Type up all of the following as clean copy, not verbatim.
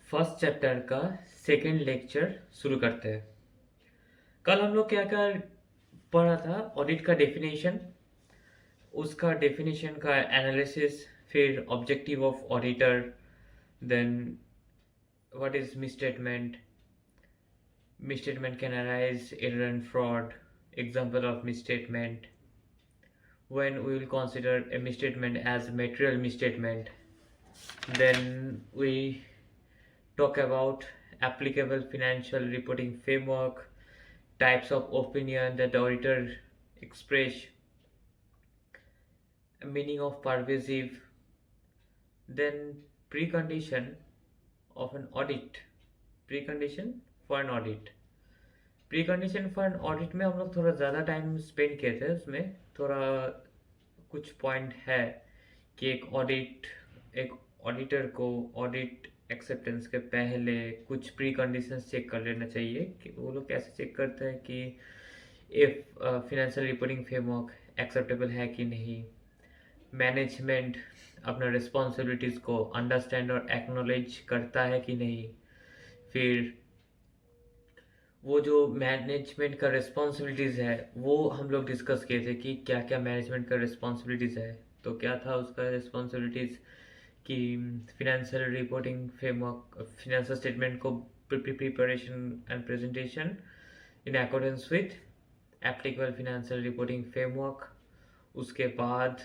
First chapter का second lecture शुरू करते हैं। कल हम लोग क्या क्या पढ़ा था? ऑडिट का डेफिनेशन, उसका डेफिनेशन का एनालिसिस, फिर objective of auditor, then what is misstatement, misstatement can arise error and fraud, example of misstatement, when we will consider a misstatement as material misstatement. Then we talk about applicable financial reporting framework, types of opinion that the auditor express, meaning of pervasive, then precondition of an audit, precondition for an audit. Precondition for an audit में हम लोग थोड़ा ज़्यादा time spend किए थे। उसमें थोड़ा कुछ पॉइंट है कि एक ऑडिटर को ऑडिट एक्सेप्टेंस के पहले कुछ प्री कंडीशंस चेक कर लेना चाहिए। कि वो लोग कैसे चेक करते हैं कि if financial reporting framework acceptable है कि नहीं, मैनेजमेंट अपना रिस्पॉन्सिबिलिटीज़ को अंडरस्टैंड और एक्नॉलेज करता है कि नहीं, फिर वो जो मैनेजमेंट का रिस्पॉन्सिबिलिटीज़ है वो हम लोग डिस्कस किए थे कि क्या क्या मैनेजमेंट का रिस्पॉन्सिबिलिटीज़ है। तो क्या था उसका रिस्पॉन्सिबिलिटीज़ कि financial reporting framework, financial statement को preparation and presentation in accordance with applicable financial reporting framework, उसके बाद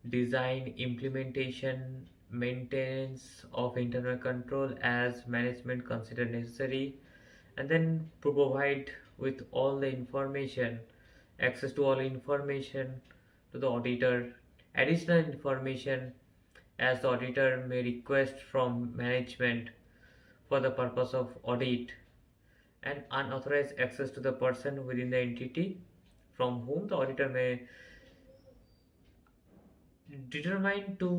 design, implementation, maintenance of internal control as management consider necessary, and then provide with all the information, access to all information to the auditor, additional information as the auditor may request from management for the purpose of audit, and unauthorized access to the person within the entity from whom the auditor may determine to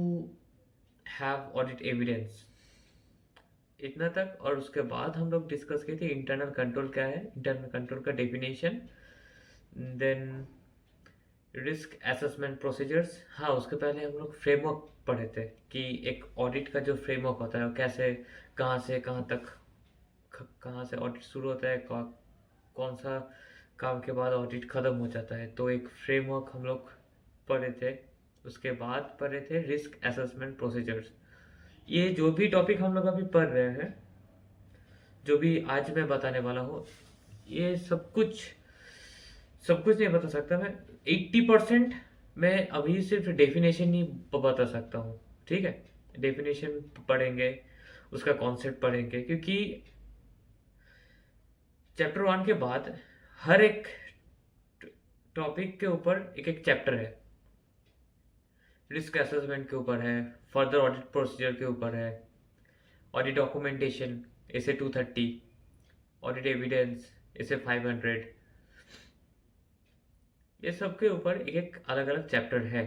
have audit evidence। इतना तक। और उसके बाद हम लोग discuss किए थे internal control क्या है, इंटरनल कंट्रोल का definition, then risk assessment procedures. हाँ, उसके पहले हम लोग फ्रेमवर्क पढ़े थे कि एक ऑडिट का जो फ्रेमवर्क होता है वो कैसे, कहाँ से कहाँ तक, कहाँ से ऑडिट शुरू होता है, कौन सा काम के बाद ऑडिट ख़त्म हो जाता है। तो एक फ्रेमवर्क हम लोग पढ़े थे। उसके बाद पढ़े थे रिस्क असेसमेंट प्रोसीजर्स। ये जो भी टॉपिक हम लोग अभी पढ़ रहे हैं, जो भी आज मैं बताने वाला हूँ, ये सब कुछ नहीं बता सकता मैं। 80% मैं अभी सिर्फ डेफिनेशन ही बता सकता हूँ। ठीक है, डेफिनेशन पढ़ेंगे, उसका कॉन्सेप्ट पढ़ेंगे, क्योंकि चैप्टर 1 के बाद हर एक टॉपिक के ऊपर एक एक चैप्टर है। रिस्क असेसमेंट के ऊपर है, फर्दर ऑडिट प्रोसीजर के ऊपर है, ऑडिट डॉक्यूमेंटेशन इसे 230, ऑडिट एविडेंस इसे 500, ये सब के ऊपर एक एक अलग अलग चैप्टर है।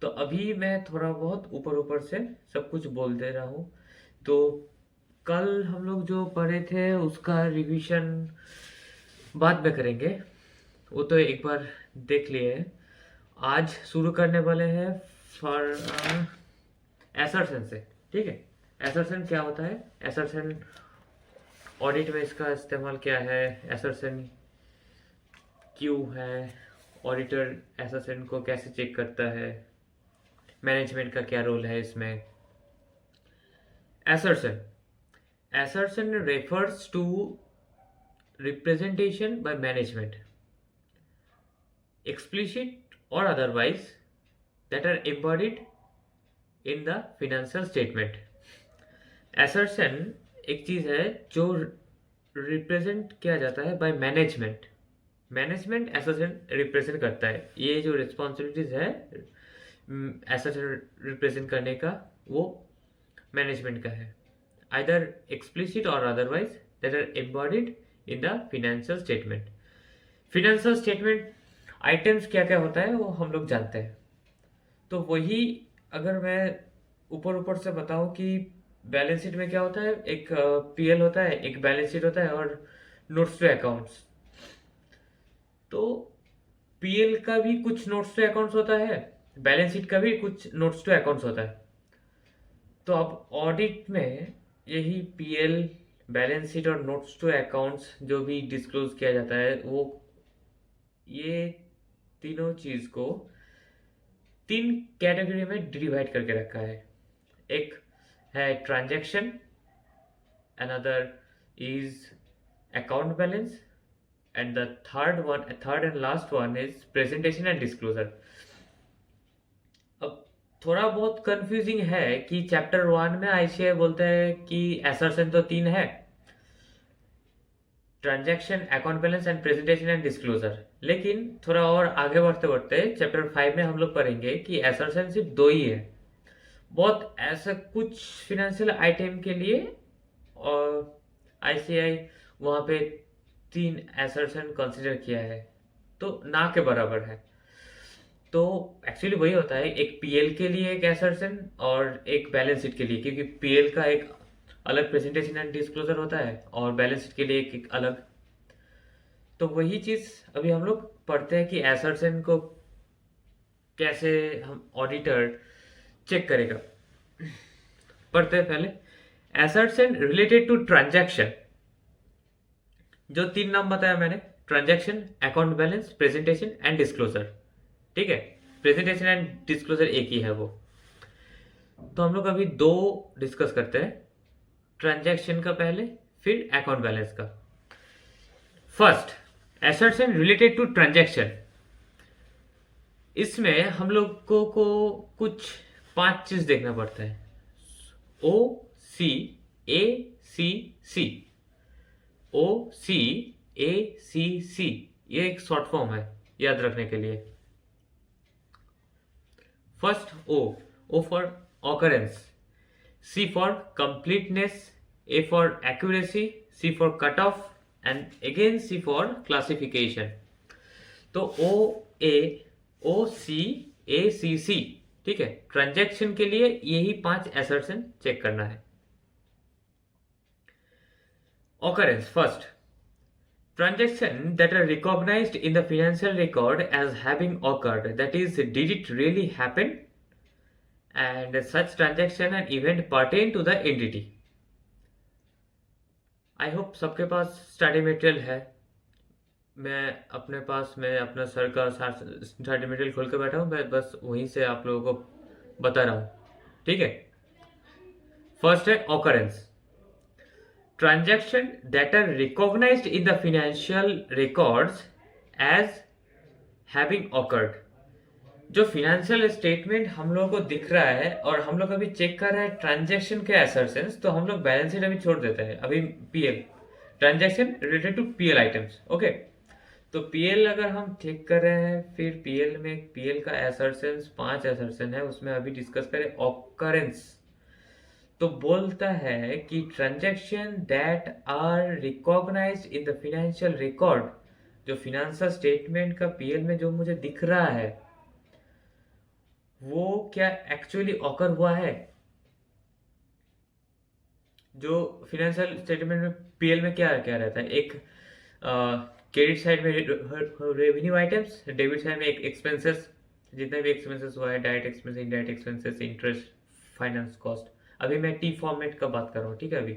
तो अभी मैं थोड़ा बहुत ऊपर ऊपर से सब कुछ बोल दे रहा हूँ। तो कल हम लोग जो पढ़े थे उसका रिवीजन बाद में करेंगे, वो तो एक बार देख लिए है। आज शुरू करने वाले हैं फॉर एसर्शन से। ठीक है, एसर्शन क्या होता है, एसर्शन ऑडिट में इसका इस्तेमाल क्या है, एसर्शन क्यों है, ऑडिटर एसर्शन को कैसे चेक करता है, मैनेजमेंट का क्या रोल है इसमें। Assertion, assertion refers to representation by management, explicit or otherwise, that are embodied in the financial statement। assertion एक चीज है जो रिप्रेजेंट किया जाता है bye management. Management assertion represent करता है। ये जो रिस्पॉन्सिबिलिटीज है एसर्शन रिप्रेजेंट करने का, वो मैनेजमेंट का है। आइदर एक्सप्लिसिट और otherwise that are embodied in the financial statement. Financial statement items क्या क्या होता है वो हम लोग जानते हैं। तो वही अगर मैं ऊपर ऊपर से बताऊं कि बैलेंस शीट में क्या होता है, एक पीएल होता है, एक बैलेंस शीट होता है और नोट्स टू अकाउंट्स। तो पीएल का भी कुछ नोट्स टू अकाउंट्स होता है, बैलेंस शीट का भी कुछ नोट्स टू अकाउंट्स होता है। तो अब ऑडिट में यही पीएल, बैलेंस शीट और नोट्स टू अकाउंट्स जो भी डिस्क्लोज किया जाता है, वो ये तीनों चीज़ को 3 कैटेगरी में डिवाइड करके रखा है। एक है transaction, another is account balance, and the third and last one is presentation and disclosure. अब थोड़ा बहुत कंफ्यूजिंग है कि चैप्टर 1 में आईसीआई बोलता है कि एसर्शन तो 3 है, transaction, account balance and presentation and disclosure. लेकिन थोड़ा और आगे बढ़ते बढ़ते चैप्टर 5 में हम लोग पढ़ेंगे कि एसर्शन सिर्फ 2 ही है। बहुत ऐसा कुछ फिनेंशियल आइटम के लिए और आईसीआई वहाँ पे 3 एसर्शन कंसिडर किया है, तो ना के बराबर है। तो एक्चुअली वही होता है, एक पीएल के लिए एक एसर्शन और एक बैलेंस शीट के लिए, क्योंकि पीएल का एक अलग प्रेजेंटेशन एंड डिस्क्लोजर होता है और बैलेंस शीट के लिए एक अलग। तो वही चीज़ अभी हम लोग पढ़ते हैं कि एसर्शन को कैसे हम ऑडिटर चेक करेगा। पढ़ते हैं पहले। एसर्शन रिलेटेड टू ट्रांजैक्शन, जो 3 नाम बताया मैंने, transaction, account balance, presentation and disclosure. ठीक है, प्रेजेंटेशन एंड डिस्क्लोजर एक ही है वो। तो हम लोग अभी 2 डिस्कस करते हैं, ट्रांजैक्शन का पहले, फिर अकाउंट बैलेंस का। First, assertion related to transaction. इसमें हम लोग को कुछ 5 चीज देखना पड़ता है। ओ सी ए सी सी, ओ सी ए सी सी, ये एक शॉर्ट फॉर्म है याद रखने के लिए। First O for occurrence, C for completeness, A for accuracy, C for cutoff, and again C for classification. तो OCACC, ठीक है, ट्रांजैक्शन के लिए यही 5 एसर्शन चेक करना है। Occurrence first. Transaction that are recognized in the financial record as having occurred, that is, did it really happen, and such transaction and event pertain to the entity. I hope सबके पास study material है। मैं अपने पास मैं अपना sir का study material खोल के बैठा हूँ, मैं बस वहीं से आप लोगों को बता रहा हूँ। ठीक है, फर्स्ट है occurrence. Transaction that are recognised in the financial records as having occurred. जो फिनेंशियल स्टेटमेंट हम लोगों को दिख रहा है और हम लोग अभी चेक कर रहे हैं ट्रांजैक्शन के एसर्शंस, तो हम लोग बैलेंस शीट अभी छोड़ देते हैं, अभी PL, transaction related to PL items. Okay, तो पीएल अगर हम चेक कर रहे हैं, फिर पीएल में पीएल का एसर्शंस 5 एसर्शन है, उसमें अभी डिस्कस करें ऑकरेंस। तो बोलता है कि transaction that are recognised in the financial record, जो फिनेंशियल स्टेटमेंट का पीएल में जो मुझे दिख रहा है वो क्या एक्चुअली ऑकर हुआ है। जो फिनेंशियल स्टेटमेंट में पीएल में क्या क्या रहता है, एक क्रेडिट साइड में रेवेन्यू आइटम्स, डेबिट साइड में एक एक्सपेंसेस, जितने भी एक्सपेंसेस हुआ है, direct expenses, indirect expenses, interest, finance cost. अभी मैं टी फॉर्मेट का बात कर रहा हूँ। ठीक है, अभी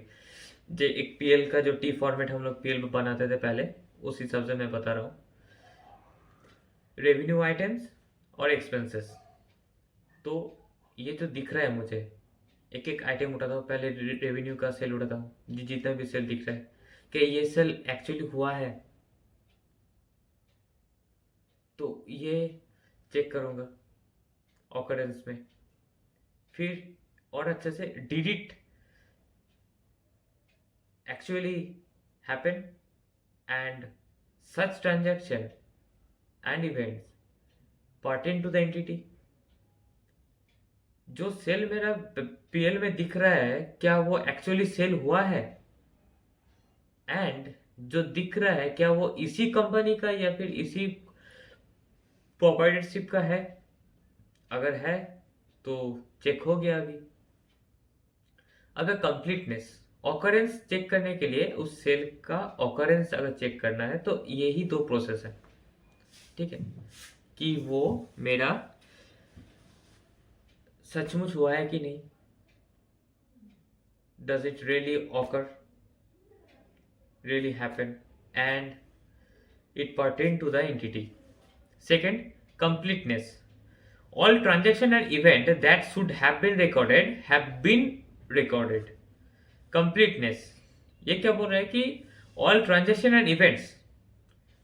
जो एक पीएल का जो टी फॉर्मेट हम लोग पीएल में बनाते थे पहले, उस हिसाब से मैं बता रहा हूँ। रेवेन्यू आइटम्स और एक्सपेंसेस, तो ये जो दिख रहा है मुझे, एक एक आइटम उठाता हूँ, पहले रेवेन्यू का सेल उठाता हूँ, जितना भी सेल दिख रहा है, कि ये सेल एक्चुअली हुआ है, तो ये चेक करूँगा ऑकरेंस में। फिर और अच्छे से, did it actually happen and such transaction and events pertain to the entity. जो सेल मेरा पीएल में दिख रहा है, क्या वो एक्चुअली सेल हुआ है, एंड जो दिख रहा है क्या वो इसी कंपनी का या फिर इसी प्रोप्राइटरशिप का है। अगर है तो चेक हो गया। अभी अगर कंप्लीटनेस, ऑकरेंस चेक करने के लिए उस सेल का ऑकरेंस अगर चेक करना है, तो यही 2 प्रोसेस है। ठीक है, कि वो मेरा सचमुच हुआ है कि नहीं। does it really occur, really happen, and it pertain to the entity. Second, completeness. All transaction and event that should have been recorded have been recorded. Completeness, ये क्या बोल रहा है कि ऑल ट्रांजेक्शन एंड इवेंट्स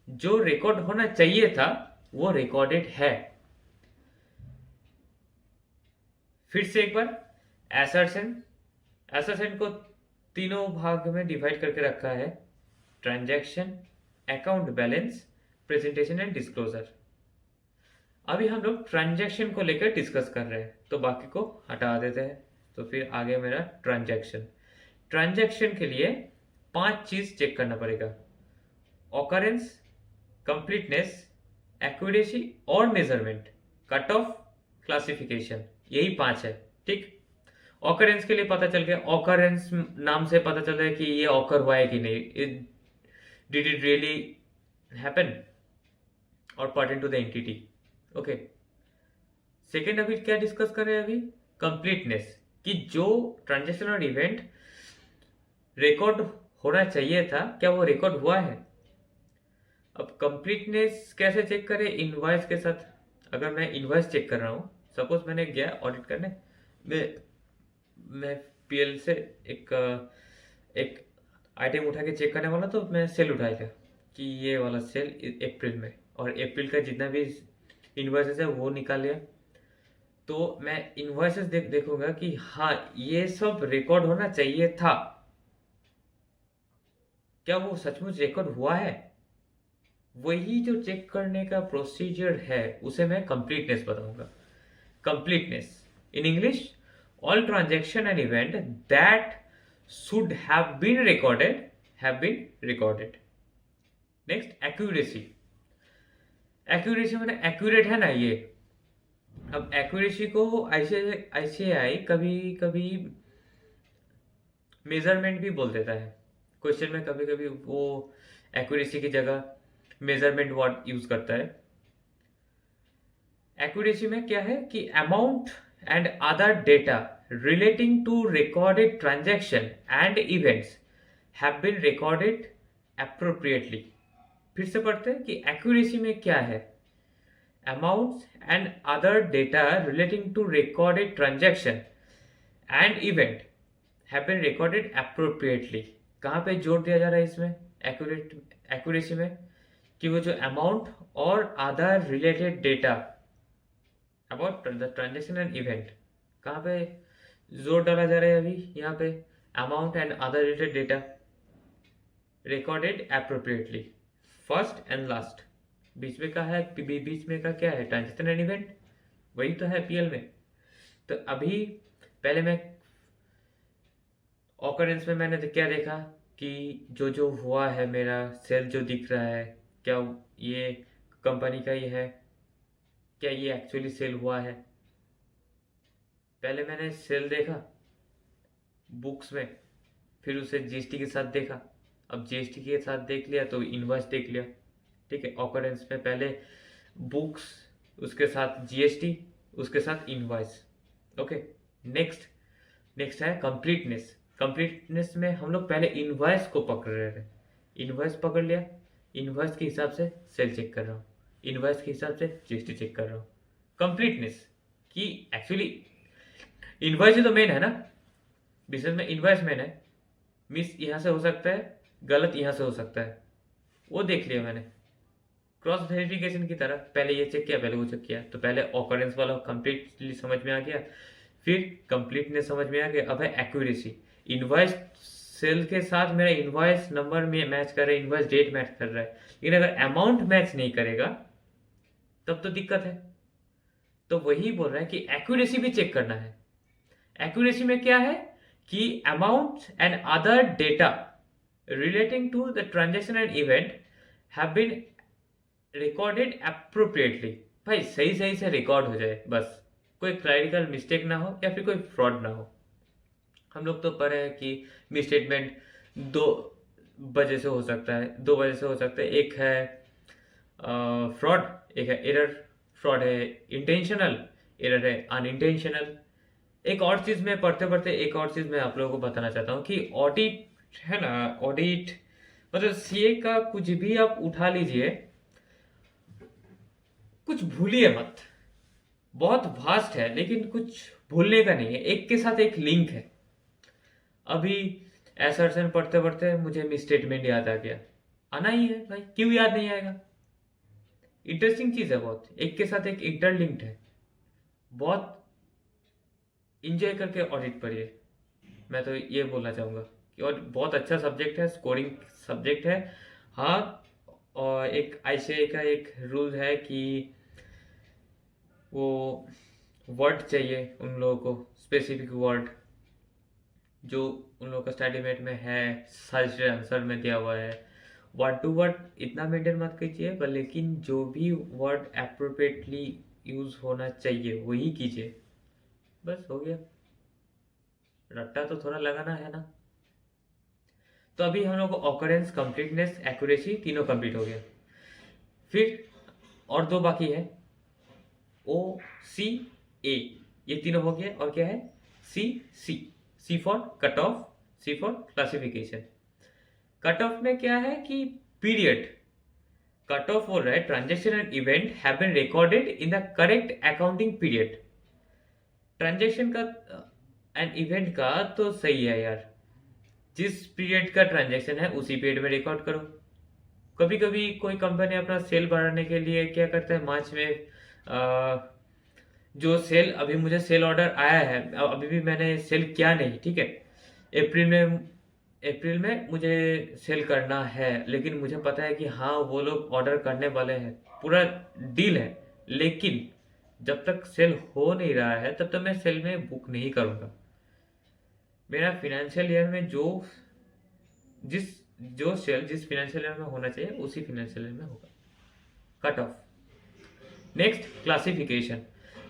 जो record होना चाहिए था वो रिकॉर्डेड है. फिर से एक बार, एसर्शन. एसर्शन को तीनों भाग में डिवाइड करके रखा है: transaction, account balance, presentation and disclosure. अभी हम लोग ट्रांजैक्शन को लेकर डिस्कस कर रहे हैं, तो बाकी को हटा देते हैं. तो फिर आगे मेरा ट्रांजैक्शन. ट्रांजैक्शन के लिए 5 चीज चेक करना पड़ेगा: ऑकरेंस, कंप्लीटनेस, एक्यूरेसी और मेजरमेंट, कट ऑफ, क्लासिफिकेशन. यही 5 है. ठीक. ऑकरेंस के लिए पता चल गया, ऑकरेंस नाम से पता चल रहा है कि ये ऑकर हुआ है कि नहीं, डिड इट रियली हैपन और pertain to the entity. Okay. Second अभी क्या डिस्कस कर रहे हैं? अभी कंप्लीटनेस, कि जो ट्रांजेक्शन और इवेंट रिकॉर्ड होना चाहिए था क्या वो रिकॉर्ड हुआ है. अब कंप्लीटनेस कैसे चेक करें? इनवॉइस के साथ. अगर मैं इनवॉइस चेक कर रहा हूँ, सपोज मैंने गया ऑडिट करने, मैं पीएल से एक आइटम उठा के चेक करने वाला, तो मैं सेल उठाएगा कि ये वाला सेल अप्रैल में, और अप्रैल का जितना भी इनवॉइसेस है वो निकाल लिया. तो मैं इनवॉइसेस देखूंगा कि हाँ ये सब रिकॉर्ड होना चाहिए था, क्या वो सचमुच रिकॉर्ड हुआ है. वही जो चेक करने का प्रोसीजर है उसे मैं कंप्लीटनेस बताऊंगा. Completeness in English, all transaction and event that should have been recorded have been recorded. Next, accuracy. accuracy मैंने accurate है ना ये. अब accuracy को ICAI कभी कभी मेजरमेंट भी बोल देता है. क्वेश्चन में कभी कभी वो accuracy की जगह मेजरमेंट वर्ड यूज करता है. accuracy में क्या है कि amount and other data relating to recorded transaction and events have been recorded appropriately. फिर से पढ़ते हैं कि accuracy में क्या है. amounts and other data relating to recorded transaction and event have been recorded appropriately. कहाँ पे जोर दिया जा रहा है इसमें accuracy में? कि वो जो amount और other related data about the transaction and event, कहाँ पे जोर डाला जा रहा है अभी? यहाँ पे amount and other related data recorded appropriately. First and last. बीच में का है, बीच में का क्या है? Transaction and event. वही तो है पीएल में. तो अभी पहले मैं ऑकरेंस में मैंने क्या देखा कि जो हुआ है, मेरा सेल जो दिख रहा है, क्या ये कंपनी का ही है, क्या ये एक्चुअली सेल हुआ है. पहले मैंने सेल देखा बुक्स में, फिर उसे जीएसटी के साथ देखा. अब जीएसटी के साथ देख लिया तो इनवॉइस देख लिया. ठीक है. ऑकरेंस में पहले बुक्स, उसके साथ जीएसटी, उसके साथ इनवॉइस. ओके. नेक्स्ट है कंप्लीटनेस. कंप्लीटनेस में हम लोग पहले इनवॉइस को पकड़ रहे थे. इनवॉइस पकड़ लिया, इनवॉइस के हिसाब से सेल चेक कर रहा हूँ, इनवॉइस के हिसाब से जीएसटी चेक कर रहा हूँ. कंप्लीटनेस कि एक्चुअली इनवॉइस ही तो मेन है ना. बिजनेस में इनवॉइस मेन है. मिस यहाँ से हो सकता है, गलत यहाँ से हो सकता है, वो देख लिया मैंने. क्रॉस वेरिफिकेशन की तरह पहले ये चेक किया, पहले वो चेक किया. तो पहले ऑकरेंस वाला कंप्लीटली समझ में आ गया, फिर कंप्लीटनेस समझ में आ गया. अब है एक्यूरेसी. इनवॉइस सेल के साथ मेरा इनवॉइस नंबर में मैच कर रहा है, इनवॉइस डेट मैच कर रहा है, लेकिन अगर अमाउंट मैच नहीं करेगा तब तो दिक्कत है. तो वही बोल रहा है कि एक्यूरेसी भी चेक करना है. एक्यूरेसी में क्या है कि amount and other data relating to the transaction and event have been recorded appropriately. भाई सही से रिकॉर्ड हो जाए, बस कोई क्लरिकल मिस्टेक ना हो या फिर कोई फ्रॉड ना हो. हम लोग तो पढ़े हैं कि मिसस्टेटमेंट 2 वजह से हो सकता है, 2 वजह से हो सकता है. एक है फ्रॉड, एक है एरर. फ्रॉड है इंटेंशनल, एरर है अनइंटेंशनल. एक और चीज़ मैं पढ़ते पढ़ते एक और चीज़ मैं आप लोगों को बताना चाहता हूँ कि ऑडिट है ना, ऑडिट मतलब सीए का कुछ भी आप उठा लीजिए, कुछ भूलिए मत। बहुत वास्ट है लेकिन कुछ भूलने का नहीं है, एक के साथ एक लिंक है। अभी एसर्शन पढ़ते पढ़ते मुझे मिसस्टेटमेंट याद आ गया, आना ही है भाई, क्यों याद नहीं आएगा। इंटरेस्टिंग चीज़ है बहुत, एक के साथ एक इंटरलिंक्ड है। बहुत इंजॉय करके ऑडिट पढ़िए, मैं तो ये बोलना चाहूँगा कि और बहुत अच्छा सब्जेक्ट है, स्कोरिंग सब्जेक्ट है। हाँ, और एक आईसीआई का एक रूल है कि वो वर्ड चाहिए उन लोगों को, स्पेसिफिक वर्ड जो उन लोगों का स्टडी मेट में है, सर्च आंसर में दिया हुआ है। वर्ड टू वर्ड इतना मेंटेन मत कीजिए, पर लेकिन जो भी वर्ड अप्रोप्रिएटली यूज़ होना चाहिए वही कीजिए, बस हो गया। रट्टा तो थोड़ा लगाना है ना। तो अभी हम लोग को ऑकरेंस, कंप्लीटनेस, एक्यूरेसी तीनों कंप्लीट हो गया। फिर और दो बाकी है, ओ सी ए, ये तीनों हो गया। और क्या है, C C, C for cut off, C for classification. Cut off में क्या है कि पीरियड, कट ऑफ बोल रहा है transaction and event have been recorded in the correct accounting period. Transaction का एंड इवेंट का तो सही है यार, जिस पीरियड का ट्रांजेक्शन है उसी पीरियड में रिकॉर्ड करो। कभी कभी कोई कंपनी अपना सेल बढ़ाने के लिए क्या करता है, मार्च में जो सेल, अभी मुझे सेल ऑर्डर आया है, अभी भी मैंने सेल किया नहीं, ठीक है। अप्रैल में मुझे सेल करना है, लेकिन मुझे पता है कि हाँ वो लोग ऑर्डर करने वाले हैं, पूरा डील है। लेकिन जब तक सेल हो नहीं रहा है तब तक मैं सेल में बुक नहीं करूँगा। मेरा फिनेंशियल ईयर में जिस जो सेल जिस फिनेंशियल ईयर में होना चाहिए उसी फिनेंशियल ईयर में होगा। Cut off. Next, classification.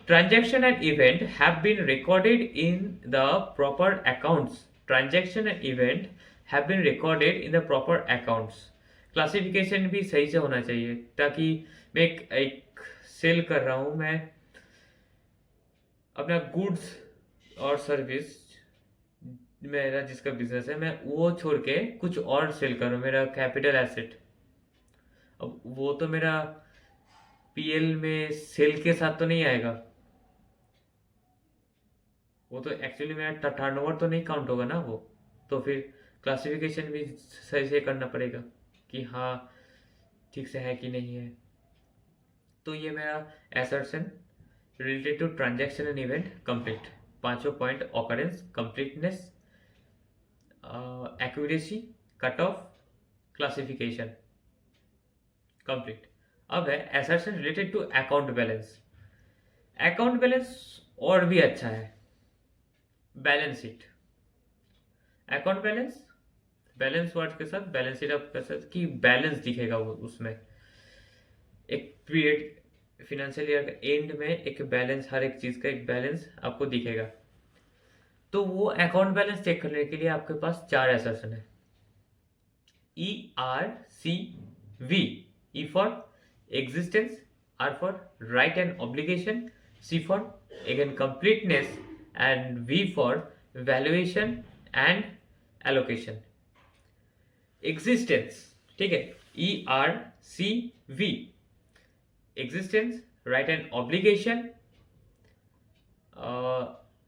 Transaction and event have been recorded in the proper accounts. Transaction and event have been recorded in the proper accounts. Classification भी सही से होना चाहिए, ताकि मैं एक सेल कर रहा हूँ, मैं अपना गुड्स और सर्विस, मेरा जिसका बिजनेस है मैं वो छोड़ के कुछ और सेल कर रहा हूँ, मेरा कैपिटल एसेट। अब वो तो मेरा पीएल में सेल के साथ तो नहीं आएगा, वो तो एक्चुअली मेरा टर्नओवर तो नहीं काउंट होगा ना वो। तो फिर क्लासिफिकेशन भी सही से करना पड़ेगा कि हाँ ठीक से है कि नहीं है। तो ये मेरा assertion related to transaction and event complete. पांचों point, occurrence, completeness, accuracy, cut off, classification complete. अब है assertion related to account balance. Account balance और भी अच्छा है। Balance sheet, account balance, balance word के साथ बैलेंस शीट आप कर सकते कि बैलेंस दिखेगा वो उसमें, एक पीरियड फिनेंशियल ईयर का एंड में एक बैलेंस, हर एक चीज का एक बैलेंस आपको दिखेगा। तो वो अकाउंट बैलेंस चेक करने के लिए आपके पास चार असर्शन है। ERCV, E for existence, R for right and obligation, C for again completeness, and V for valuation and allocation. Existence, ठीक है, ERCV, existence, right and obligation,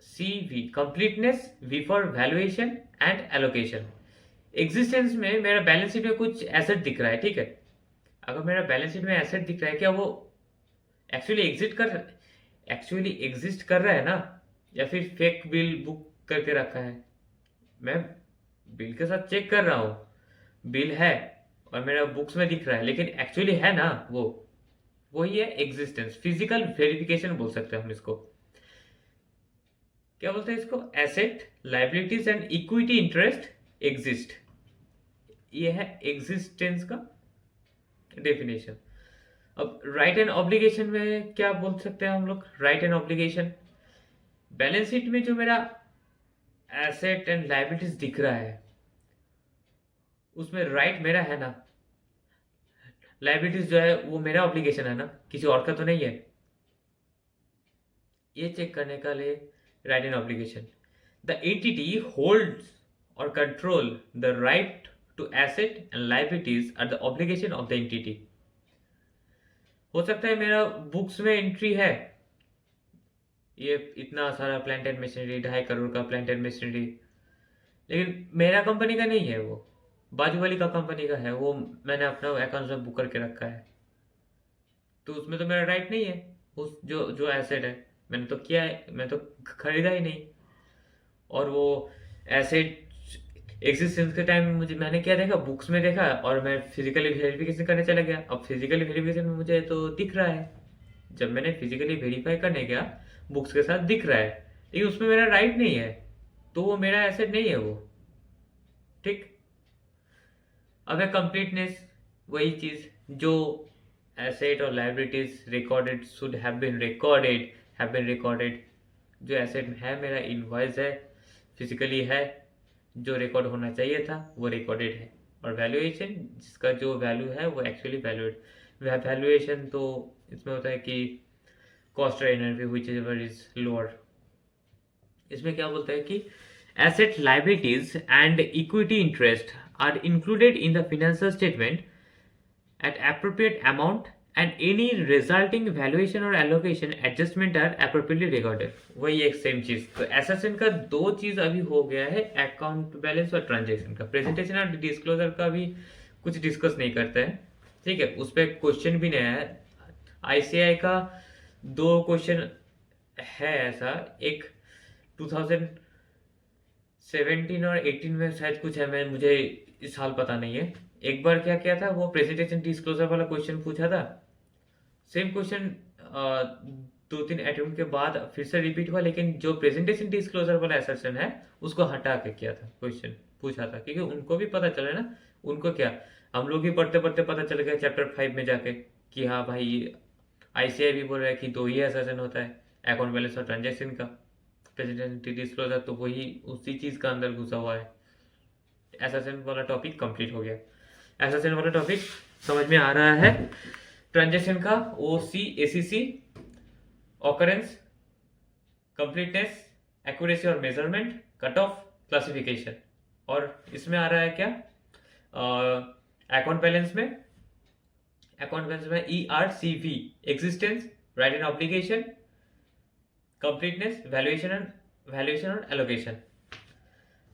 CV completeness, V for valuation and allocation. Existence में मेरा balance sheet में कुछ asset दिख रहा है, ठीक है। अगर मेरा बैलेंस शीट में एसेट दिख रहा है, क्या वो एक्चुअली एग्जिस्ट कर रहा है ना, या फिर फेक बिल बुक करके रखा है। मैं बिल के साथ चेक कर रहा हूँ, बिल है और मेरा बुक्स में दिख रहा है, लेकिन एक्चुअली है ना वो, वही है एग्जिस्टेंस। फिजिकल वेरिफिकेशन बोल सकते हैं हम इसको। क्या बोलते हैं इसको, asset, liabilities and equity interest exist, ये है एग्जिस्टेंस का डेफिनेशन। अब राइट एंड ऑब्लिगेशन में क्या बोल सकते हैं हम लोग, right and obligation, balance sheet में जो मेरा एसेट एंड लायबिलिटीज दिख रहा है उसमें राइट मेरा है ना, लायबिलिटीज जो है वो मेरा ऑब्लिगेशन है ना, किसी और का तो नहीं है। ये चेक करने के लिए right and obligation. The entity holds or control the right to asset and liabilities are the obligation of the entity. हो सकता है मेरा बुक्स में एंट्री है ये इतना सारा प्लांट एंड मशीनरी 2.5 करोड़ का प्लांट एंड मशीनरी, लेकिन मेरा कंपनी का नहीं है, वो बाजू वाली का कंपनी का है, वो मैंने अपना अकाउंट में बुक करके रखा है, तो उसमें तो मेरा राइट नहीं है। उस जो जो एसेट है मैंने तो किया है, मैं तो खरीदा ही नहीं, और वो एसेट एग्जिस्टेंस के टाइम मुझे मैंने क्या देखा, बुक्स में देखा, और मैं फिजिकली वेरिफिकेशन करने चला गया। अब फिजिकली वेरिफिकेशन में मुझे तो दिख रहा है, जब मैंने फिजिकली वेरीफाई करने गया बुक्स के साथ दिख रहा है, लेकिन उसमें मेरा राइट नहीं है, तो वो मेरा एसेट नहीं है वो। ठीक। अब है कंप्लीटनेस, वही चीज जो एसेट और liabilities recorded should have been recorded. जो एसेट है मेरा इनवॉइस है, फिजिकली है, जो रिकॉर्ड होना चाहिए था वो रिकॉर्डेड है। और वैल्यूएशन, जिसका जो वैल्यू है वो एक्चुअली वैल्यूएशन तो इसमें होता है कि cost energy which is lower. इसमें क्या बोलता है कि asset liabilities and equity interest are included in the financial statement at appropriate amount and any resulting valuation और allocation adjustment are appropriately recorded. वही एक सेम चीज। तो एसेसन का दो चीज अभी हो गया है, अकाउंट बैलेंस और ट्रांजेक्शन का। प्रेजेंटेशन और डिस्क्लोजर का भी कुछ डिस्कस नहीं करता है, ठीक है, उस पर क्वेश्चन भी नहीं है। आईसीआई का 2 क्वेश्चन है ऐसा, एक 2017 और 18 में शायद कुछ है, मैं मुझे इस साल पता नहीं है। एक बार क्या किया था, वो प्रेजेंटेशन डिस्क्लोजर वाला क्वेश्चन पूछा था, सेम क्वेश्चन 2-3 अटेम्प्ट के बाद फिर से रिपीट हुआ, लेकिन जो प्रेजेंटेशन डिस्क्लोजर वाला असर्शन है उसको हटा के किया था, क्वेश्चन पूछा था, क्योंकि उनको भी पता चले ना। उनको क्या, हम लोग भी पढ़ते पढ़ते पता चल गया चैप्टर 5 में जाके कि हाँ भाई आईसीआई भी बोल रहा है कि 2 ही असर्शन होता है, अकाउंट बैलेंस और ट्रांजेक्शन का। प्रेजेंटेशन डिस्क्लोजर तो वही उसी चीज का अंदर घुसा हुआ है। असर्शन वाला टॉपिक कंप्लीट हो गया। असर्शन वाला टॉपिक समझ में आ रहा है। ट्रांजेक्शन का OCACC, ऑकरेंस, कंप्लीटनेस, एक्यूरेसी और मेजरमेंट, कट ऑफ, क्लासिफिकेशन। और इसमें आ रहा है क्या, अकाउंट बैलेंस में ERCV, existence, right and obligation, completeness, valuation और एलोकेशन।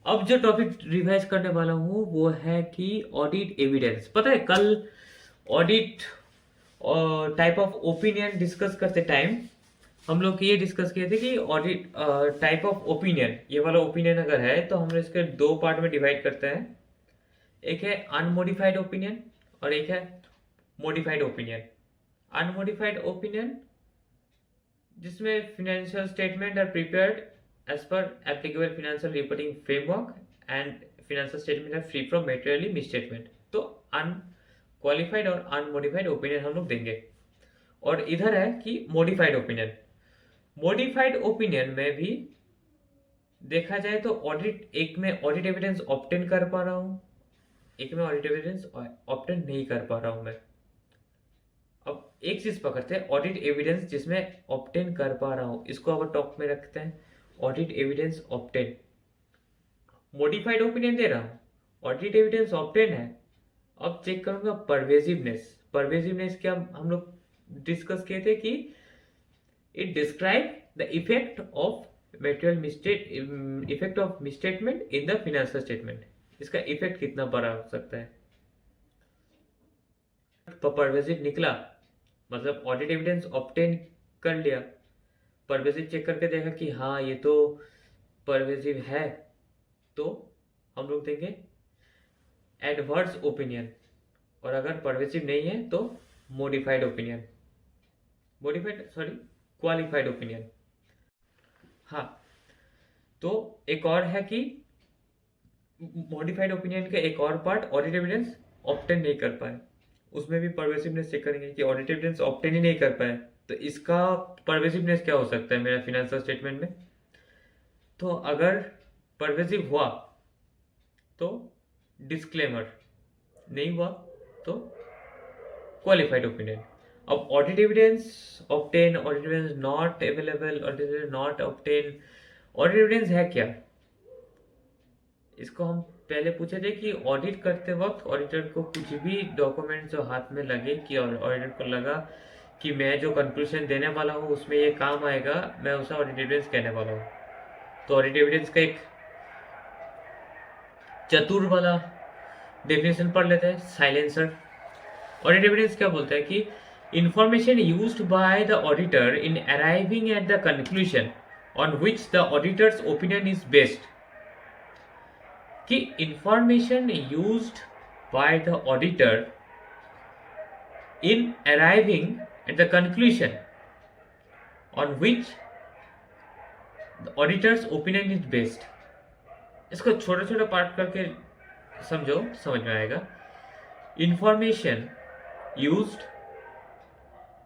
अब जो टॉपिक रिवाइज करने वाला हूँ वो है कि ऑडिट एविडेंस। पता है कल ऑडिट और टाइप ऑफ ओपिनियन डिस्कस करते टाइम हम लोग ये डिस्कस किए थे कि ऑडिट टाइप ऑफ ओपिनियन, ये वाला ओपिनियन अगर है तो हम इसके 2 पार्ट में डिवाइड करते हैं। एक है अनमोडिफाइड ओपिनियन और एक है मॉडिफाइड ओपिनियन। अनमोडिफाइड ओपिनियन जिसमें financial statement are prepared as per applicable financial reporting framework and financial statement are free from materially misstatement। तो अनक्वालिफाइड और अनमोडिफाइड ओपिनियन हम लोग देंगे। और इधर है कि मॉडिफाइड ओपिनियन। मॉडिफाइड ओपिनियन में भी देखा जाए तो एक में ऑडिट एविडेंस ऑब्टेन कर पा रहा हूँ, एक में ऑडिट एविडेंस ऑब्टेन नहीं कर पा रहा हूँ मैं। अब एक चीज पकड़ते हैं, ऑडिट एविडेंस जिसमें ऑब्टेन कर पा रहा हूँ, इसको अब टॉप में रखते हैं। Audit evidence obtain, modified opinion दे रहा हूं, ऑडिट एविडेंस ऑब्टेन है। अब चेक करूंगा परवेजिवनेस क्या हम लोग डिस्कस किए थे कि it describe the effect of misstatement in the financial statement. इसका इफेक्ट कितना बड़ा हो सकता है। परवेजिव निकला मतलब ऑडिट एविडेंस ऑब्टेन कर लिया, परवेजिव चेक करके देखा कि हाँ ये तो परवेजिव है, तो हम लोग देंगे एडवर्स ओपिनियन। और अगर परवेजिव नहीं है तो क्वालिफाइड ओपिनियन। हाँ, तो एक और है कि मॉडिफाइड ओपिनियन का एक और पार्ट ऑडिट एविडेंस ऑब्टेन नहीं कर पाए, उसमें भी परवेसिवनेस चेक करेंगे कि ऑडिट एविडेंस ऑब्टेन ही नहीं कर पाए, तो इसका परवेसिवनेस क्या हो सकता है मेरा फाइनेंशियल स्टेटमेंट में। तो अगर परवेसिव हुआ तो डिस्क्लेमर, नहीं हुआ तो क्वालिफाइड ओपिनियन। अब audit evidence obtain, audit evidence not available, audit evidence not obtain, audit evidence है क्या? इसको हम पहले पूछे थे कि ऑडिट करते वक्त ऑडिटर को कुछ भी डॉक्यूमेंट जो हाथ में लगे कि ऑडिटर को लगा कि मैं जो कंक्लूजन देने वाला हूँ उसमें ये काम आएगा, मैं उसे ऑडिट एविडेंस कहने वाला हूँ। तो ऑडिट एविडेंस का एक चतुर वाला डेफिनेशन पढ़ लेते हैं, साइलेंसर। ऑडिट एविडेंस क्या बोलता है कि information used by the auditor in arriving at the conclusion on which the auditor's opinion is based. कि information used by the auditor in arriving at the conclusion on which the auditor's opinion is based। इसको छोटा छोटा part करके समझो, समझ में आएगा। Information used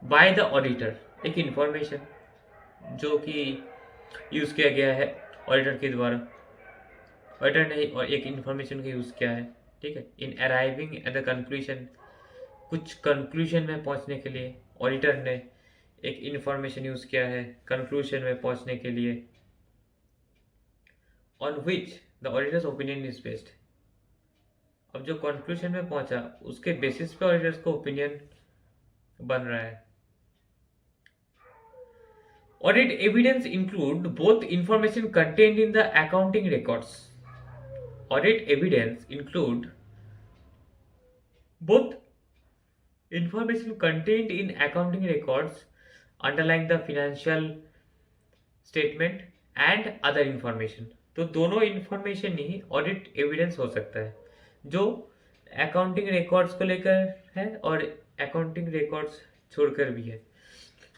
by the auditor, एक इंफॉर्मेशन जो कि यूज किया गया है ऑडिटर के द्वारा, ऑडिटर ने और एक इंफॉर्मेशन का यूज किया है, ठीक है। इन अराइविंग एट द कंक्लूजन, कुछ कंक्लूजन में पहुंचने के लिए ऑडिटर ने एक इंफॉर्मेशन यूज किया है कंक्लूजन में पहुंचने के लिए, on which the auditor's opinion is based. अब जो कंक्लूजन में पहुंचा उसके बेसिस पे ऑडिटर्स को ओपिनियन बन रहा है। Audit evidence include both information contained in the accounting records. Audit evidence include both information contained in accounting records underlying the financial statement and other information। तो दोनों इंफॉर्मेशन ही ऑडिट एविडेंस हो सकता है, जो अकाउंटिंग रिकॉर्ड्स को लेकर है और अकाउंटिंग रिकॉर्ड्स छोड़कर भी है।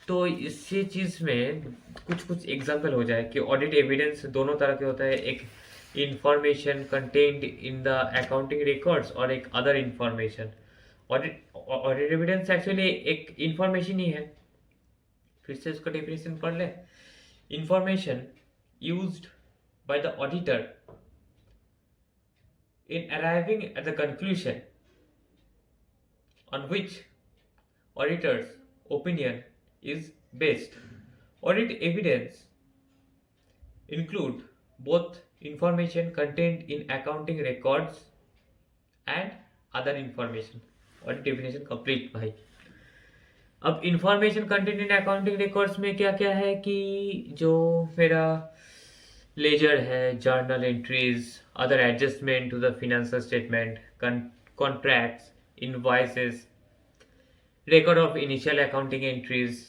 तो इसी चीज़ में कुछ एग्जाम्पल हो जाए कि ऑडिट एविडेंस दोनों तरह के होता है, एक information contained in the accounting records और एक other information. Audit evidence actually एक इंफॉर्मेशन ही है। फिर से उसका डेफिनेशन पढ़ ले। Information used by the auditor in arriving at the conclusion on which auditors opinion is based। Audit evidence include both information contained in accounting records and other information। और definition complete भाई। अब information contained in accounting records में क्या क्या है कि जो मेरा लेजर है, journal entries, other adjustment to the financial statement, contracts, invoices, record of initial accounting entries,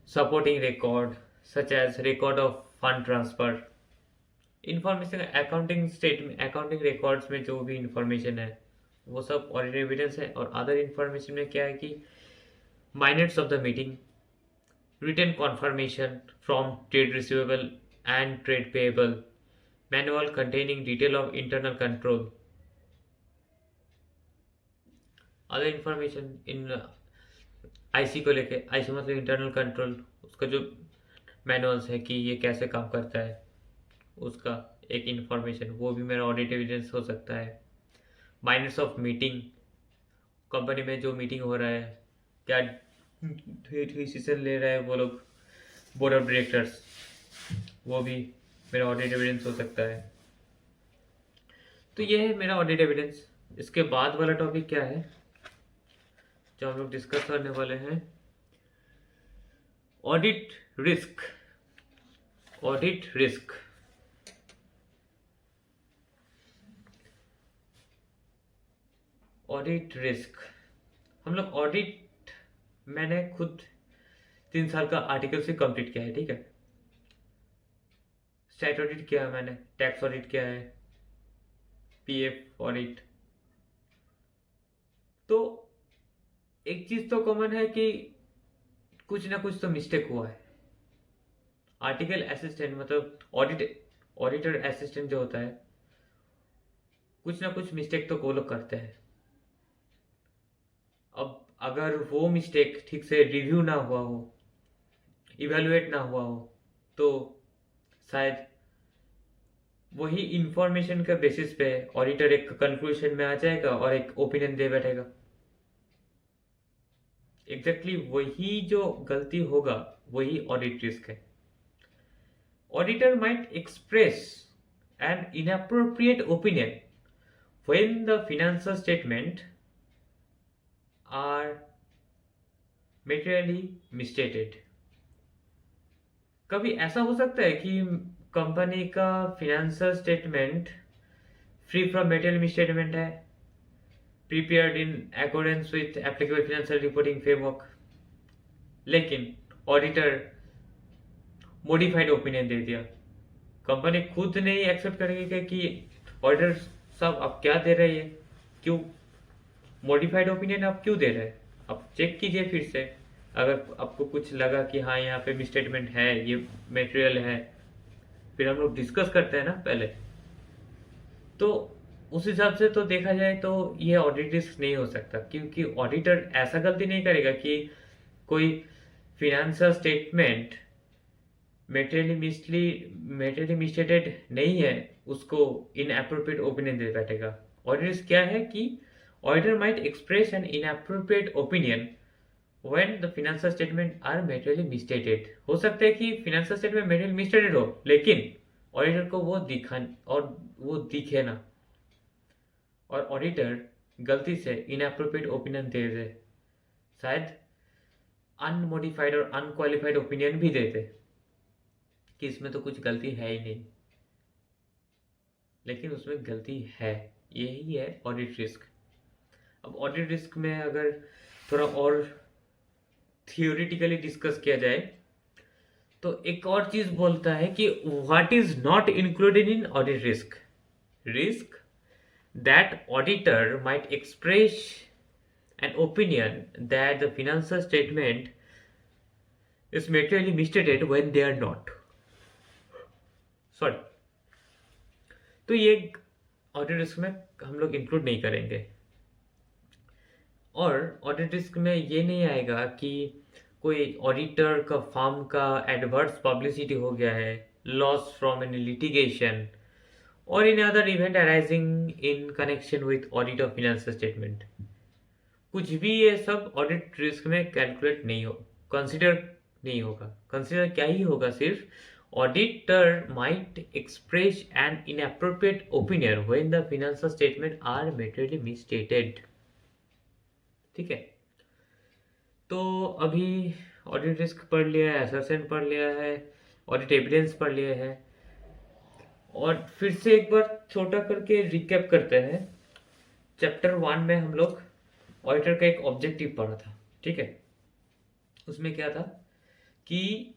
supporting record such as record of fund transfer। Information accounting statement, accounting records में जो भी इंफॉर्मेशन है वो सब ऑडिट एविडेंस है। और other information में क्या है कि minutes of the meeting, written confirmation from trade receivable and trade payable, manual containing detail of internal control. Other information in IC को लेके, आईसी मतलब इंटरनल कंट्रोल, उसका जो मैनुअल्स है कि ये कैसे काम करता है उसका एक इंफॉर्मेशन, वो भी मेरा ऑडिट एविडेंस हो सकता है। माइनट्स ऑफ मीटिंग, कंपनी में जो मीटिंग हो रहा है, क्या डिसीजन ले रहा है वो लोग, बोर्ड ऑफ डायरेक्टर्स, वो भी मेरा ऑडिट एविडेंस हो सकता है। तो ये है मेरा ऑडिट एविडेंस। इसके बाद वाला टॉपिक क्या है जो हम लोग डिस्कस करने वाले हैं, audit risk. Audit risk audit risk हम लोग ऑडिट, मैंने खुद 3 साल का आर्टिकल से कंप्लीट किया है, ठीक है। स्टैट ऑडिट किया है मैंने, टैक्स ऑडिट किया है, पीएफ ऑडिट। तो एक चीज तो कॉमन है कि कुछ ना कुछ तो मिस्टेक हुआ है। आर्टिकल असिस्टेंट मतलब ऑडिटर असिस्टेंट जो होता है, कुछ ना कुछ मिस्टेक तो वो लोग करते हैं। अब अगर वो मिस्टेक ठीक से रिव्यू ना हुआ हो, इवेलुएट ना हुआ हो, तो शायद वही इंफॉर्मेशन के बेसिस पे ऑडिटर एक कंक्लूजन में आ जाएगा और एक ओपिनियन दे बैठेगा। एग्जैक्टली वही जो गलती होगा वही ऑडिट रिस्क है। Auditor might express an inappropriate opinion when the financial statement are materially misstated. कभी ऐसा हो सकता है कि कंपनी का financial statement free from material misstatement है, prepared in accordance with applicable financial reporting framework, लेकिन ऑडिटर मॉडिफाइड ओपिनियन दे दिया। कंपनी खुद नहीं एक्सेप्ट करेगी कि ऑडिटर साहब आप क्या दे रहे हैं, क्यों मॉडिफाइड ओपिनियन आप क्यों दे रहे हैं, आप चेक कीजिए फिर से। अगर आपको कुछ लगा कि हाँ यहाँ पे मिसस्टेटमेंट है, ये मटेरियल है, फिर हम लोग डिस्कस करते हैं ना पहले, तो उस हिसाब से तो देखा जाए तो ये ऑडिट रिस्क नहीं हो सकता, क्योंकि ऑडिटर ऐसा गलती नहीं करेगा कि कोई फिनेंशियल स्टेटमेंट मेटेरियली मिसस्टेटेड नहीं है उसको इनएप्रोप्रिएट ओपिनियन दे बैठेगा। ऑडिट रिस्क क्या है कि auditor might express an inappropriate opinion when the financial statement are materially misstated। हो सकता है कि financial statement materially misstated हो, लेकिन ऑडिटर को वो दिखे ना, और ऑडिटर गलती से इनएप्रोप्रिएट ओपिनियन दे दे, शायद अनमोडिफाइड और अनक्वालिफाइड ओपिनियन भी दे दे कि इसमें तो कुछ गलती है ही नहीं, लेकिन उसमें गलती है। यही है ऑडिट रिस्क। अब ऑडिट रिस्क में अगर थोड़ा और थियोरिटिकली डिस्कस किया जाए तो एक और चीज बोलता है कि what is not included in audit risk. Risk that auditor might express an opinion that the financial statement is materially misstated when they are not. Sorry, तो ये ऑडिट रिस्क में हम लोग इंक्लूड नहीं करेंगे। और ऑडिट रिस्क में ये नहीं आएगा कि कोई ऑडिटर का फर्म का एडवर्स पब्लिसिटी हो गया है, लॉस फ्रॉम एनी लिटिगेशन और in other event arising in connection with audit of financial statement. कुछ भी ये सब ऑडिट रिस्क में कैलकुलेट नहीं हो, कंसिडर नहीं होगा। कंसिडर क्या ही होगा, सिर्फ auditor might express an inappropriate opinion when the financial statement are materially misstated. ठीक है, तो अभी ऑडिट रिस्क पढ़ लिया है, असर्शन पढ़ लिया है, ऑडिट एविडेंस पढ़ लिया है, और फिर से एक बार छोटा करके रिकैप करते हैं। चैप्टर 1 में हम लोग ऑडिटर का एक ऑब्जेक्टिव पढ़ा था। ठीक है, उसमें क्या था कि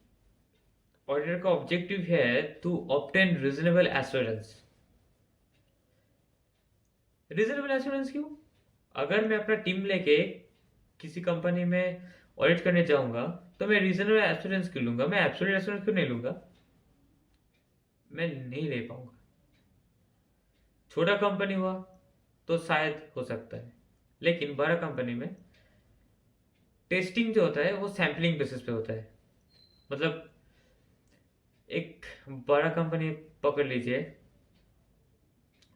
ऑडिटर का ऑब्जेक्टिव है to obtain reasonable assurance. Reasonable assurance क्यों? अगर मैं अपना टीम लेके किसी कंपनी में ऑडिट करने जाऊंगा तो मैं रीजनेबल एश्योरेंस क्यों लूंगा? मैं एब्सोल्यूट एश्योरेंस क्यों नहीं लूंगा? मैं नहीं ले पाऊंगा। छोटा कंपनी हुआ तो शायद हो सकता है, लेकिन बड़ा कंपनी में टेस्टिंग जो होता है वो सैम्पलिंग बेसिस पे होता है। मतलब एक बड़ा कंपनी पकड़ लीजिए,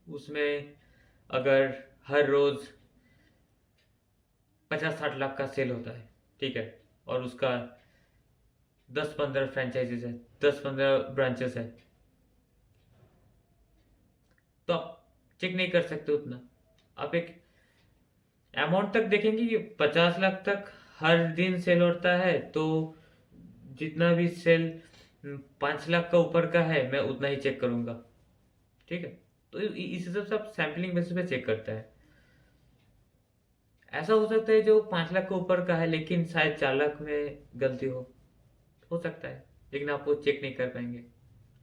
उसमें अगर हर रोज 50-60 लाख का सेल होता है, ठीक है, और उसका 10-15 फ्रेंचाइजीज है, 10-15 ब्रांचेस है, तो आप चेक नहीं कर सकते उतना। आप एक अमाउंट तक देखेंगे कि 50 लाख तक हर दिन सेल होता है, तो जितना भी सेल 5 लाख का ऊपर का है मैं उतना ही चेक करूंगा। ठीक है, तो इस हिसाब से आप सैम्पलिंग बेसिस पे चेक करता है। ऐसा हो सकता है जो 5 लाख के ऊपर का है लेकिन शायद 4 लाख में गलती हो सकता है, लेकिन आप वो चेक नहीं कर पाएंगे।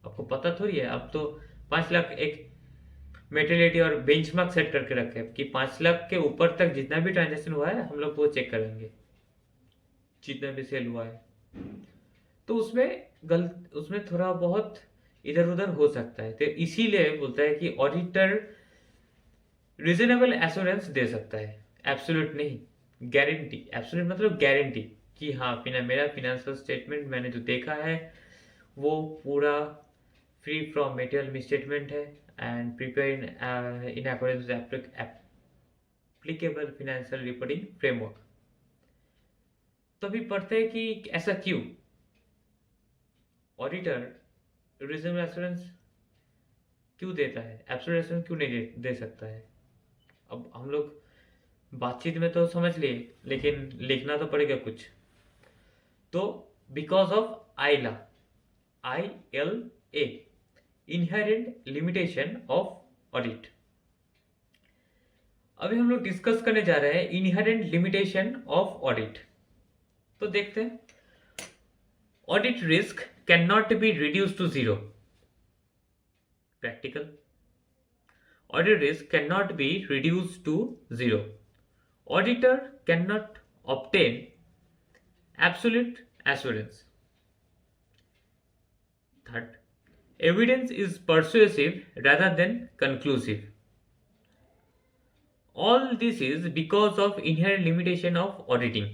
आपको पता थोड़ी है, अब तो 5 लाख एक मेटेरियलिटी और बेंचमार्क सेट करके रखे हैं कि 5 लाख के ऊपर तक जितना भी ट्रांजेक्शन हुआ है हम लोग वो चेक करेंगे, जितना भी सेल हुआ है। तो उसमें थोड़ा बहुत इधर उधर हो सकता है, तो इसीलिए बोलता है कि ऑडिटर रीजनेबल एश्योरेंस दे सकता है, एब्सोल्यूट नहीं, गारंटी। एब्सोल्यूट मतलब गारंटी कि हाँ मेरा फिनेंशियल स्टेटमेंट मैंने जो देखा है वो पूरा फ्री फ्रॉम मेटेरियल मिसस्टेटमेंट है and prepare in accordance with applicable financial reporting framework. तो अभी पढ़ते हैं कि ऐसा क्यों ऑडिटर रीजनेबल एश्योरेंस क्यों देता है, एब्सोल्यूट एश्योरेंस क्यों नहीं दे सकता है? अब हम लोग बातचीत में तो समझ लिए, लेकिन लिखना तो पड़ेगा कुछ। तो because of ILA, ILA, inherent limitation of audit. अभी हम लोग डिस्कस करने जा रहे हैं इनहेरेंट लिमिटेशन ऑफ ऑडिट। तो देखते हैं, audit risk can not be reduce to zero. Practical, audit risk can not be reduce to zero. Auditor can not obtain absolute assurance. Third, evidence is persuasive rather than conclusive. All this is because of inherent limitation of auditing.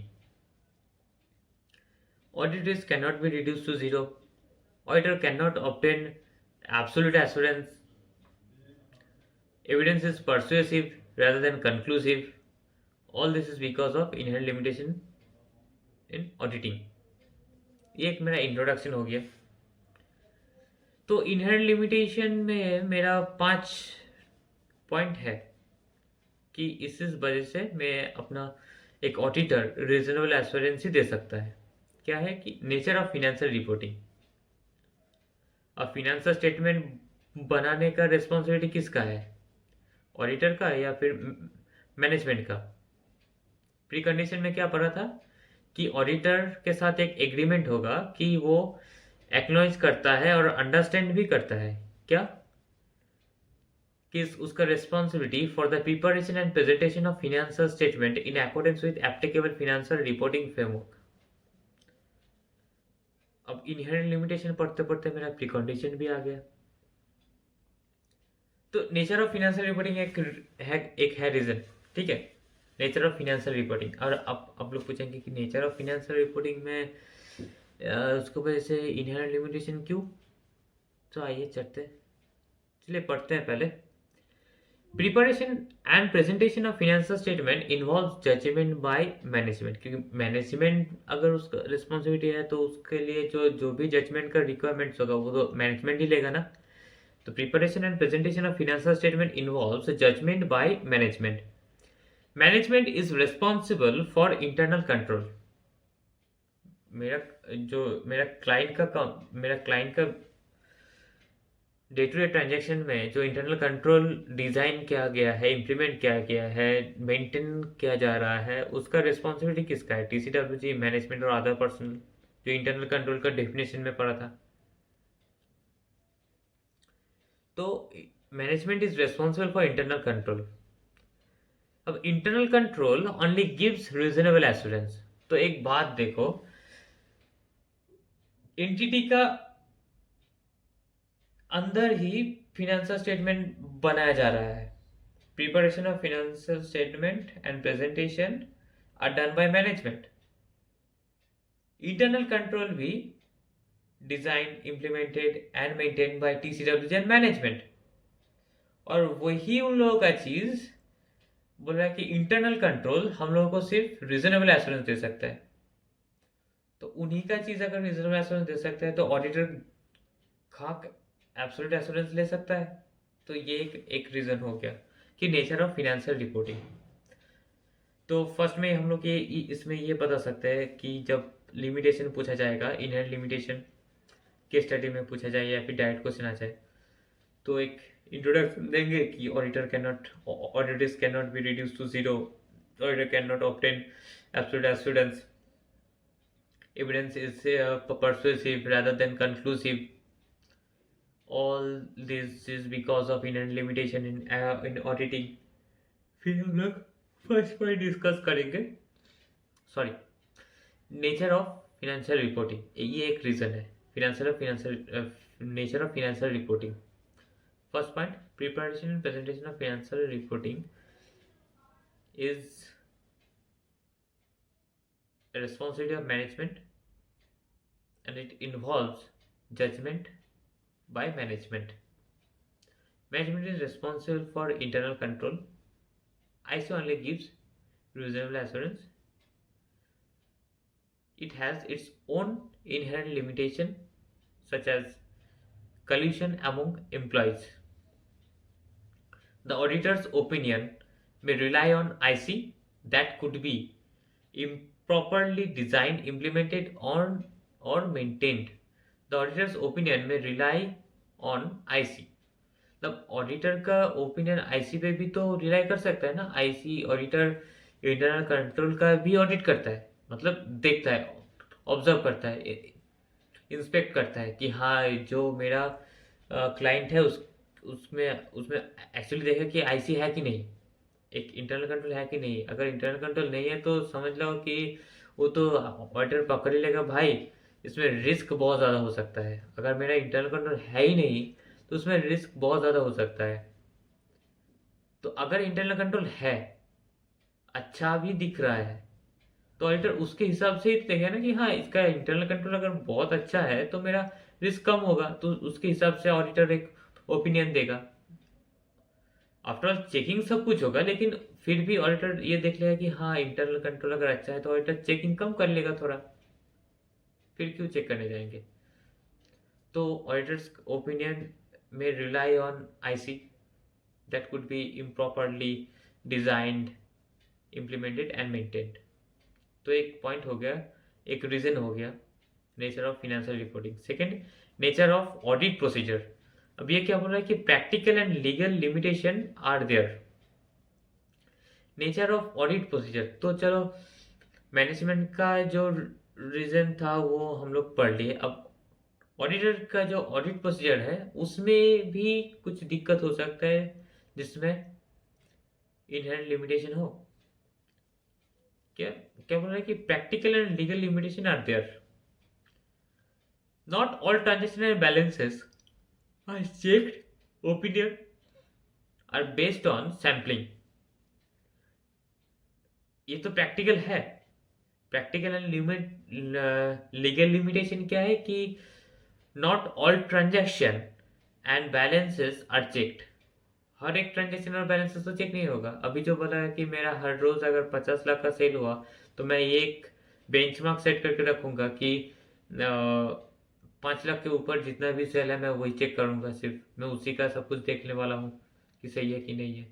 Audit risk cannot be reduced to zero. Auditor cannot obtain absolute assurance. Evidence is persuasive rather than conclusive. All this is because of inherent limitation in auditing. ये एक मेरा introduction हो गया। तो inherent limitation में मेरा 5 point है कि इस वजह से मैं अपना एक ऑडिटर रीजनेबल एश्योरेंस ही दे सकता है। क्या है कि नेचर ऑफ फिनेंशियल रिपोर्टिंग। अब फिनेंशियल स्टेटमेंट बनाने का रिस्पॉन्सिबिलिटी किसका है, ऑडिटर का या फिर मैनेजमेंट का? प्री कंडीशन में क्या पढ़ा था कि ऑडिटर के साथ एक एग्रीमेंट होगा कि वो एक्नॉलेज करता है और अंडरस्टैंड भी करता है क्या कि उसका responsibility for the preparation and presentation of financial statement in accordance with applicable financial reporting framework. अब इनहेरेंट लिमिटेशन पढ़ते पढ़ते मेरा प्रीकंडीशन भी आ गया। तो नेचर ऑफ फिनेंशियल रिपोर्टिंग एक है रीजन, ठीक है, नेचर ऑफ फिनेंशियल रिपोर्टिंग। और अब आप लोग पूछेंगे कि नेचर ऑफ फिनेंशियल रिपोर्टिंग में उसको वजह से इनहेरेंट लिमिटेशन क्यों? तो आइए चलिए पढ़ते हैं पहले। Preparation and presentation of financial statement involve judgement by management, क्योंकि मैनेजमेंट अगर उसका रिस्पॉन्सिबिलिटी है तो उसके लिए जो भी जजमेंट का रिक्वायरमेंट्स होगा वो तो मैनेजमेंट ही लेगा ना। तो preparation and presentation of financial statement involves judgement by management. Management is responsible for internal control. मेरा क्लाइंट का डे टू डे ट्रांजेक्शन में जो इंटरनल कंट्रोल डिज़ाइन किया गया है, इम्प्लीमेंट किया गया है, मेंटेन किया जा रहा है, उसका रिस्पॉन्सिबिलिटी किसका है? TCWG, मैनेजमेंट और अदर पर्सन, जो इंटरनल कंट्रोल का डेफिनेशन में पढ़ा था। तो management is responsible for internal control. अब internal control only gives reasonable assurance. तो एक बात देखो, एंटिटी का अंदर ही फिनेंशियल स्टेटमेंट बनाया जा रहा है। Preparation of financial statement and presentation are done by management. Internal control भी design, implemented and maintain by TCWG and management. और वही उन लोगों का चीज बोल रहा है कि इंटरनल कंट्रोल हम लोगों को सिर्फ रीजनेबल एश्योरेंस दे सकता है। तो उन्हीं का चीज अगर रीजनेबल एश्योरेंस दे सकता है तो ऑडिटर खाक एब्सोल्यूट एश्योरेंस ले सकता है। तो ये एक रीजन हो गया कि नेचर ऑफ फिनेंशियल रिपोर्टिंग। तो फर्स्ट में हम लोग इसमें ये बता सकते हैं कि जब लिमिटेशन पूछा जाएगा, इनहेरेंट लिमिटेशन केस स्टडी में पूछा जाए या फिर डायरेक्ट क्वेश्चन आ जाए, तो एक इंट्रोडक्शन देंगे कि audit risk can not be reduce to zero, auditor can not obtain absolute assurance, evidence is persuasive rather than conclusive. All this is because of inherent limitation in auditing. फिर हम लोग first point discuss करेंगे, sorry, nature of financial reporting. ये एक reason है nature of financial reporting. First point, preparation and presentation of financial reporting is responsibility of management and it involves judgment by management. Management is responsible for internal control. ISO only gives reasonable assurance. It has its own inherent limitation such as collusion among employees. The auditor's opinion may rely on IC that could be improperly designed, implemented, or maintained. The auditor's opinion may rely on IC. मतलब auditor का opinion IC पे भी तो rely कर सकता है ना। IC auditor internal control का भी ऑडिट करता है, मतलब देखता है, ऑब्जर्व करता है, इंस्पेक्ट करता है कि हाँ जो मेरा क्लाइंट है उसमें उसमें एक्चुअली देखा कि आईसी है कि नहीं, एक इंटरनल कंट्रोल है कि नहीं। अगर इंटरनल कंट्रोल नहीं है तो समझ लो कि वो तो ऑडिटर पकड़ ही लेगा, भाई इसमें रिस्क बहुत ज़्यादा हो सकता है। अगर मेरा इंटरनल कंट्रोल है ही नहीं तो उसमें रिस्क बहुत ज़्यादा हो सकता है। तो अगर इंटरनल कंट्रोल है, अच्छा भी दिख रहा है, तो ऑडिटर उसके हिसाब से ही देखेगा ना कि हाँ इसका इंटरनल कंट्रोल अगर बहुत अच्छा है तो मेरा रिस्क कम होगा, तो उसके हिसाब से ऑडिटर एक ओपिनियन देगा। आफ्टरऑल चेकिंग सब कुछ होगा, लेकिन फिर भी ऑडिटर ये देख लेगा कि हाँ इंटरनल कंट्रोल अगर अच्छा है तो ऑडिटर चेकिंग कम कर लेगा थोड़ा, फिर क्यों चेक करने जाएंगे। तो ऑडिटर्स ओपिनियन में rely on IC that could be improperly designed, implemented and maintained. तो एक पॉइंट हो गया, एक रीजन हो गया nature of financial reporting. Second, nature of audit procedure. अब ये क्या बोल रहा है कि practical and legal limitation are there. Nature of audit procedure, तो चलो मैनेजमेंट का जो रीजन था वो हम लोग पढ़ लिए। अब ऑडिटर का जो ऑडिट प्रोसीजर है उसमें भी कुछ दिक्कत हो सकता है जिसमें इनहेरेंट लिमिटेशन हो। क्या क्या बोल रहा है कि practical and legal limitation are there. Not all transaction and balances are checked, opinion are based on sampling. ये तो प्रैक्टिकल है। प्रैक्टिकल एंड लीगल लिमिटेशन क्या है कि not all transaction and balances are checked. हर एक ट्रांजेक्शन और balances तो चेक नहीं होगा। अभी जो बोला है कि मेरा हर रोज अगर 50 लाख का सेल हुआ तो मैं एक बेंचमार्क सेट करके रखूंगा कि 5 लाख के ऊपर जितना भी सेल है मैं वही चेक करूंगा, सिर्फ मैं उसी का सब कुछ देखने वाला हूँ कि सही है कि नहीं है।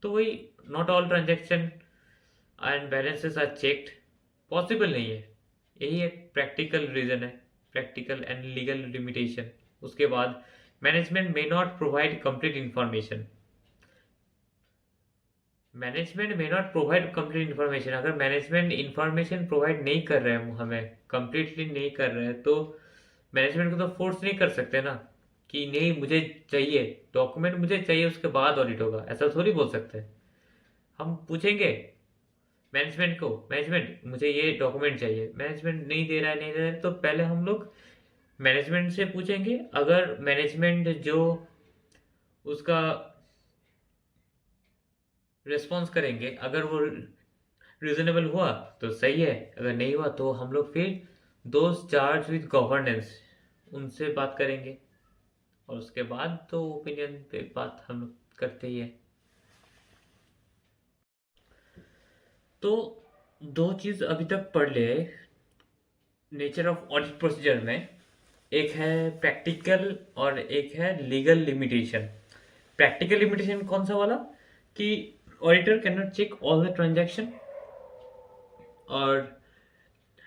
तो वही not all transaction and balances are checked possible नहीं है। यही एक प्रैक्टिकल रीजन है, प्रैक्टिकल एंड लीगल लिमिटेशन। उसके बाद management may not provide complete information. Management may not provide complete information। अगर मैनेजमेंट इंफॉर्मेशन प्रोवाइड नहीं कर रहे हैं, हमें कंप्लीटली नहीं कर रहे हैं, तो मैनेजमेंट को तो फोर्स नहीं कर सकते ना कि नहीं मुझे चाहिए डॉक्यूमेंट, मुझे चाहिए उसके बाद ऑडिट होगा, ऐसा थोड़ी बोल सकते हैं। हम पूछेंगे मैनेजमेंट को, मैनेजमेंट मुझे ये डॉक्यूमेंट चाहिए, मैनेजमेंट नहीं दे रहा है, नहीं दे रहा है, तो पहले हम लोग मैनेजमेंट से पूछेंगे। अगर मैनेजमेंट जो उसका रिस्पॉन्स करेंगे अगर वो रीजनेबल हुआ तो सही है, अगर नहीं हुआ तो हम लोग फिर दोस्त चार्ज विद गवर्नेंस उनसे बात करेंगे, और उसके बाद तो ओपिनियन पे बात हम लोग करते ही है। तो दो चीज अभी तक पढ़ ले नेचर ऑफ ऑडिट प्रोसीजर में, एक है प्रैक्टिकल और एक है लीगल लिमिटेशन। प्रैक्टिकल लिमिटेशन कौन सा वाला कि auditor can not check all the transaction, और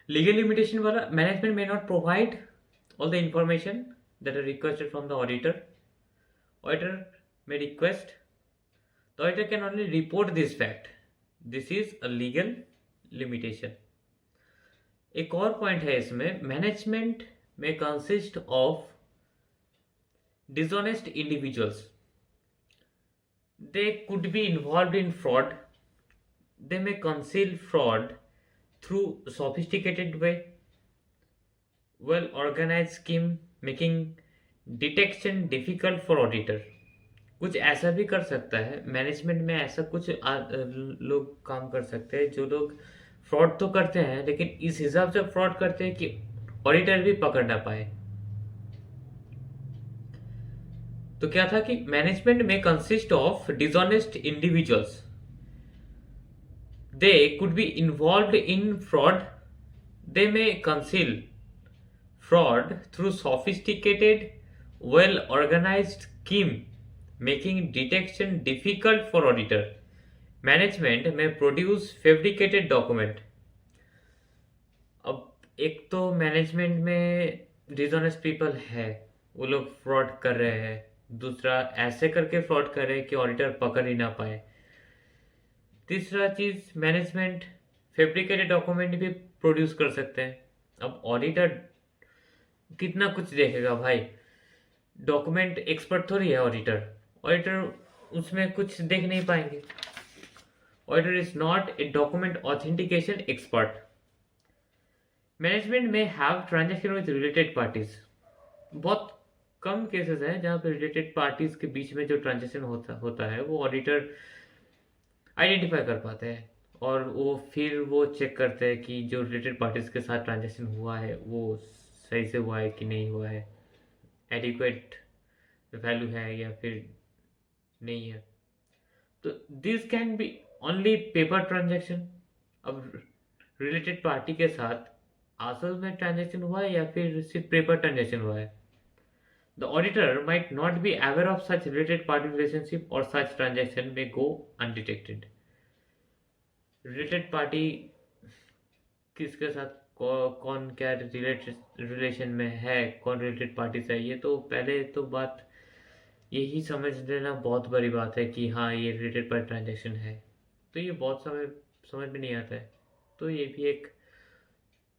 लीगल लिमिटेशन वाला management may not provide all the information that are requested from the auditor. Auditor may request, the auditor can only report this fact. This is a legal limitation. एक और point है इसमें, management में consist of dishonest individuals. They could be involved in fraud. They may conceal fraud through sophisticated way, well organized scheme making detection difficult for auditor. कुछ ऐसा भी कर सकता है मैनेजमेंट में, ऐसा कुछ लोग काम कर सकते हैं जो लोग फ्रॉड तो करते हैं लेकिन इस हिसाब से फ्रॉड करते हैं कि ऑडिटर भी पकड़ ना पाए। तो क्या था कि मैनेजमेंट में consist of dishonest individuals, they could be involved in fraud, they may conceal fraud through sophisticated well organized scheme making detection difficult for auditor. Management may produce fabricated document. अब एक तो मैनेजमेंट में dishonest people है, वो लोग fraud कर रहे हैं। दूसरा ऐसे करके फ्रॉड कर रहे हैं कि ऑडिटर पकड़ ही ना पाए। तीसरा चीज, मैनेजमेंट फैब्रिकेटेड डॉक्यूमेंट भी प्रोड्यूस कर सकते हैं। अब ऑडिटर कितना कुछ देखेगा भाई, डॉक्यूमेंट एक्सपर्ट थोड़ी है ऑडिटर। ऑडिटर उसमें कुछ देख नहीं पाएंगे। Auditor is not a document authentication expert. Management में have transaction with related parties. बहुत कम केसेस हैं जहाँ पे रिलेटेड पार्टीज के बीच में जो ट्रांजैक्शन होता है वो ऑडिटर आइडेंटिफाई कर पाते हैं, और वो चेक करते हैं कि जो रिलेटेड पार्टीज के साथ ट्रांजैक्शन हुआ है वो सही से हुआ है कि नहीं हुआ है, एडिक्वेट वैल्यू है या फिर नहीं है। तो this can be only paper transaction. अब रिलेटेड पार्टी के साथ असल में ट्रांजैक्शन हुआ है या फिर सिर्फ पेपर ट्रांजैक्शन हुआ है। The auditor might not be aware of such related party relationship और सच ट्रांजैक्शन में गो अनडिटेक्टेड। रिलेटेड पार्टी किसके साथ कौन क्या रिलेटेड रिलेशन में है, कौन रिलेटेड पार्टी से है, ये तो पहले तो बात यही समझ लेना बहुत बड़ी बात है कि हाँ ये रिलेटेड पार्टी ट्रांजैक्शन है। तो ये बहुत समझ में नहीं आता है। तो ये भी एक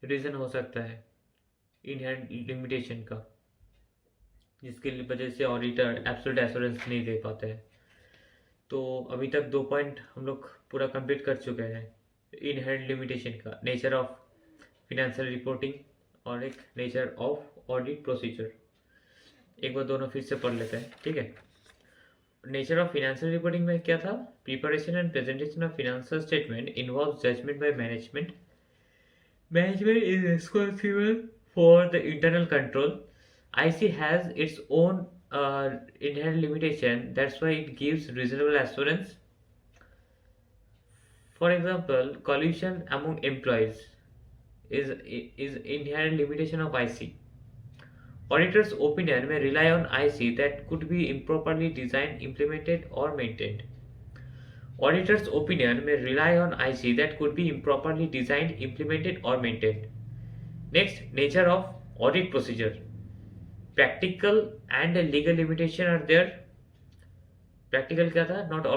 रीज़न हो सकता है इनहेरेंट लिमिटेशन का, जिसके वजह से ऑडिटर एब्सोल्यूट एश्योरेंस नहीं दे पाते हैं। तो अभी तक 2 पॉइंट हम लोग पूरा कंप्लीट कर चुके हैं। इनहेरेंट लिमिटेशन का, नेचर ऑफ फिनेंशियल रिपोर्टिंग और एक नेचर ऑफ ऑडिट प्रोसीजर। एक बार दोनों फिर से पढ़ लेते हैं, ठीक है। नेचर ऑफ फिनेंशियल रिपोर्टिंग में क्या था? Preparation and presentation of financial statement involves judgement by management. Management is responsible for the internal control. IC has its own inherent limitation. That's why it gives reasonable assurance. For example, collusion among employees is inherent limitation of IC. Auditor's opinion may rely on IC that could be improperly designed, implemented, or maintained. Auditor's opinion may rely on IC that could be improperly designed, implemented, or maintained. Next, nature of audit procedure. Practical and legal limitation are there. Practical क्या था? Not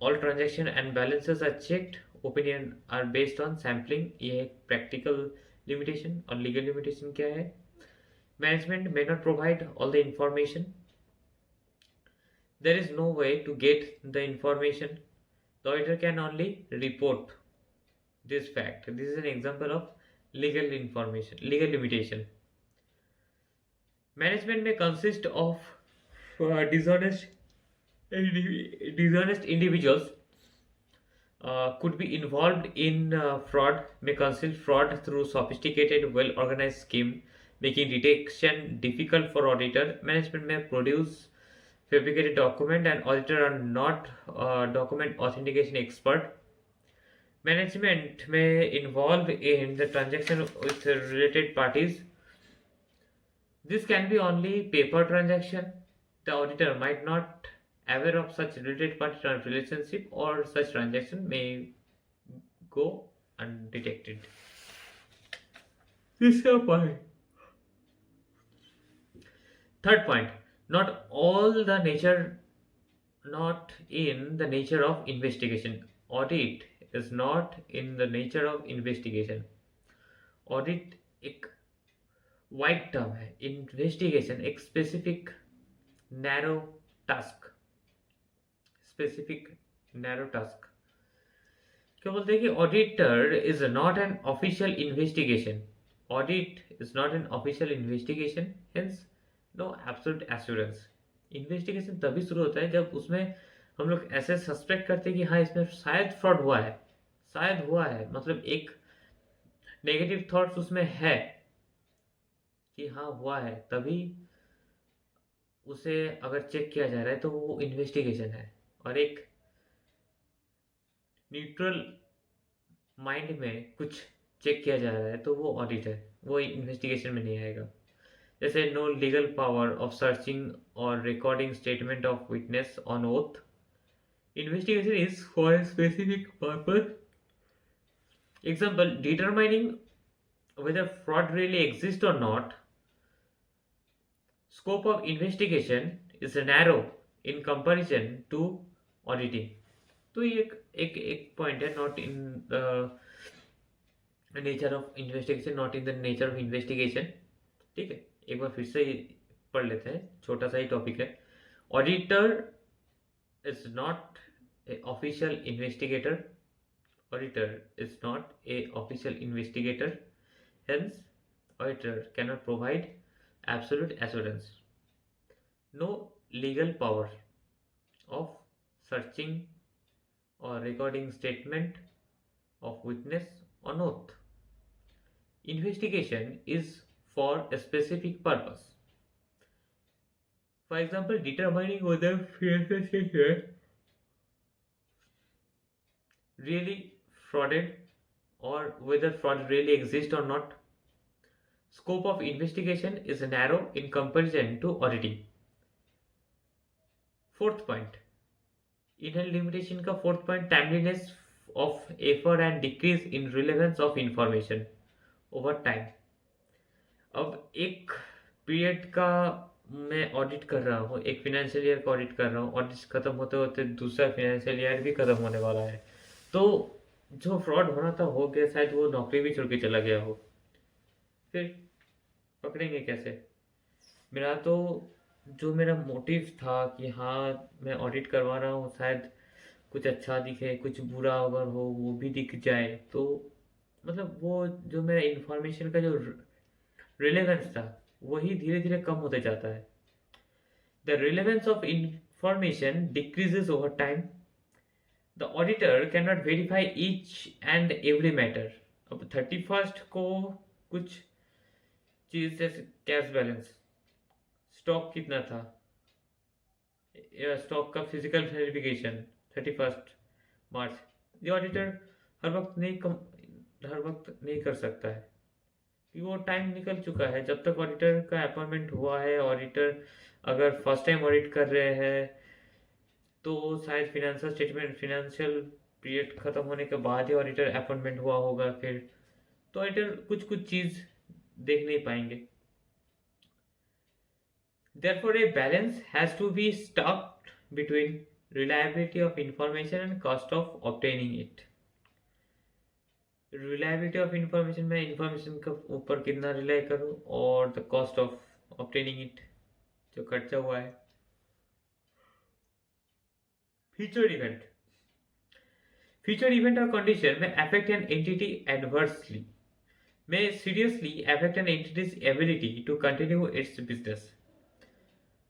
all transaction and balances are checked. Opinion are based on sampling. ये एक practical limitation। और legal limitation क्या है? Management may not provide all the information. There is no way to get the information. The auditor can only report this fact. This is an example of legal limitation. Management may consist of dishonest individuals, could be involved in fraud, may conceal fraud through sophisticated, well-organized scheme, making detection difficult for auditor. Management may produce fabricated document, and auditor are not document authentication expert. Management may involve in the transaction with related parties. This can be only paper transaction. The auditor might not aware of such related party relationship, or such transaction may go undetected. This is a point. Third point, not in the nature of investigation. Audit is not in the nature of investigation. Audit एक wide term है, investigation एक specific narrow task. क्या बोलते हैं कि auditor is not an official investigation. Audit is not an official investigation, hence no absolute assurance. Investigation तभी शुरू होता है जब उसमें हम लोग ऐसे सस्पेक्ट करते हैं कि हाँ इसमें शायद फ्रॉड हुआ है, मतलब एक नेगेटिव थॉट्स उसमें है कि हाँ हुआ है, तभी उसे अगर चेक किया जा रहा है तो वो इन्वेस्टिगेशन है। और एक न्यूट्रल माइंड में कुछ चेक किया जा रहा है तो वो ऑडिट है, वो इन्वेस्टिगेशन में नहीं आएगा। जैसे no legal power of searching और recording statement of witness on oath. Investigation is for a specific purpose. Example, determining whether fraud really exists or not. Scope of investigation is narrow in comparison to auditing. तो ये एक point है, not in the nature of investigation, not in the nature of investigation. ठीक है, एक बार फिर से पढ़ लेते हैं, छोटा सा ही टॉपिक है. Auditor is not A official investigator. Auditor is not a official investigator, hence auditor cannot provide absolute assurance. No legal power of searching or recording statement of witness on oath. Investigation is for a specific purpose. For example, determining whether financial statement really frauded or whether fraud really exists or not. Scope of investigation is narrow in comparison to auditing. Fourth point, inherent limitation का fourth point, timeliness of effort and decrease in relevance of information over time. अब एक period का मैं audit कर रहा हूँ, एक financial year का ऑडिट कर रहा हूँ, ऑडिट खत्म होते होते दूसरा फिनेंशियल ईयर भी खत्म होने वाला है, तो जो फ्रॉड होना था हो गया, शायद वो नौकरी भी छोड़ के चला गया हो, फिर पकड़ेंगे कैसे? मेरा तो जो मेरा मोटिव था कि हाँ मैं ऑडिट करवा रहा हूँ, शायद कुछ अच्छा दिखे, कुछ बुरा अगर हो वो भी दिख जाए, तो मतलब वो जो मेरा इंफॉर्मेशन का जो रिलेवेंस था वही धीरे धीरे कम होते जाता है. The relevance of information decreases over time. The auditor cannot verify each and every matter. अब 31st को कुछ चीज जैसे कैश बैलेंस, स्टॉक कितना था, स्टॉक का फिजिकल वेरिफिकेशन 31st मार्च, ये ऑडिटर हर वक्त नहीं कर सकता है कि वो टाइम निकल चुका है. जब तक ऑडिटर का अपॉइंटमेंट हुआ है, ऑडिटर अगर फर्स्ट टाइम ऑडिट कर रहे हैं तो शायद फिनेंशियल पीरियड खत्म होने के बाद ही ऑडिटर अपॉइंटमेंट हुआ होगा, फिर तो ऑडिटर कुछ चीज देख नहीं पाएंगे. Therefore, a balance has to be struck between reliability of information and cost of obtaining it. Reliability of information, मैं इंफॉर्मेशन के ऊपर कितना रिलाई करूँ, और the cost of obtaining it, जो खर्चा हुआ है. फ्यूचर इवेंट और condition may affect an entity adversely, may seriously affect an entity's ability to continue its business.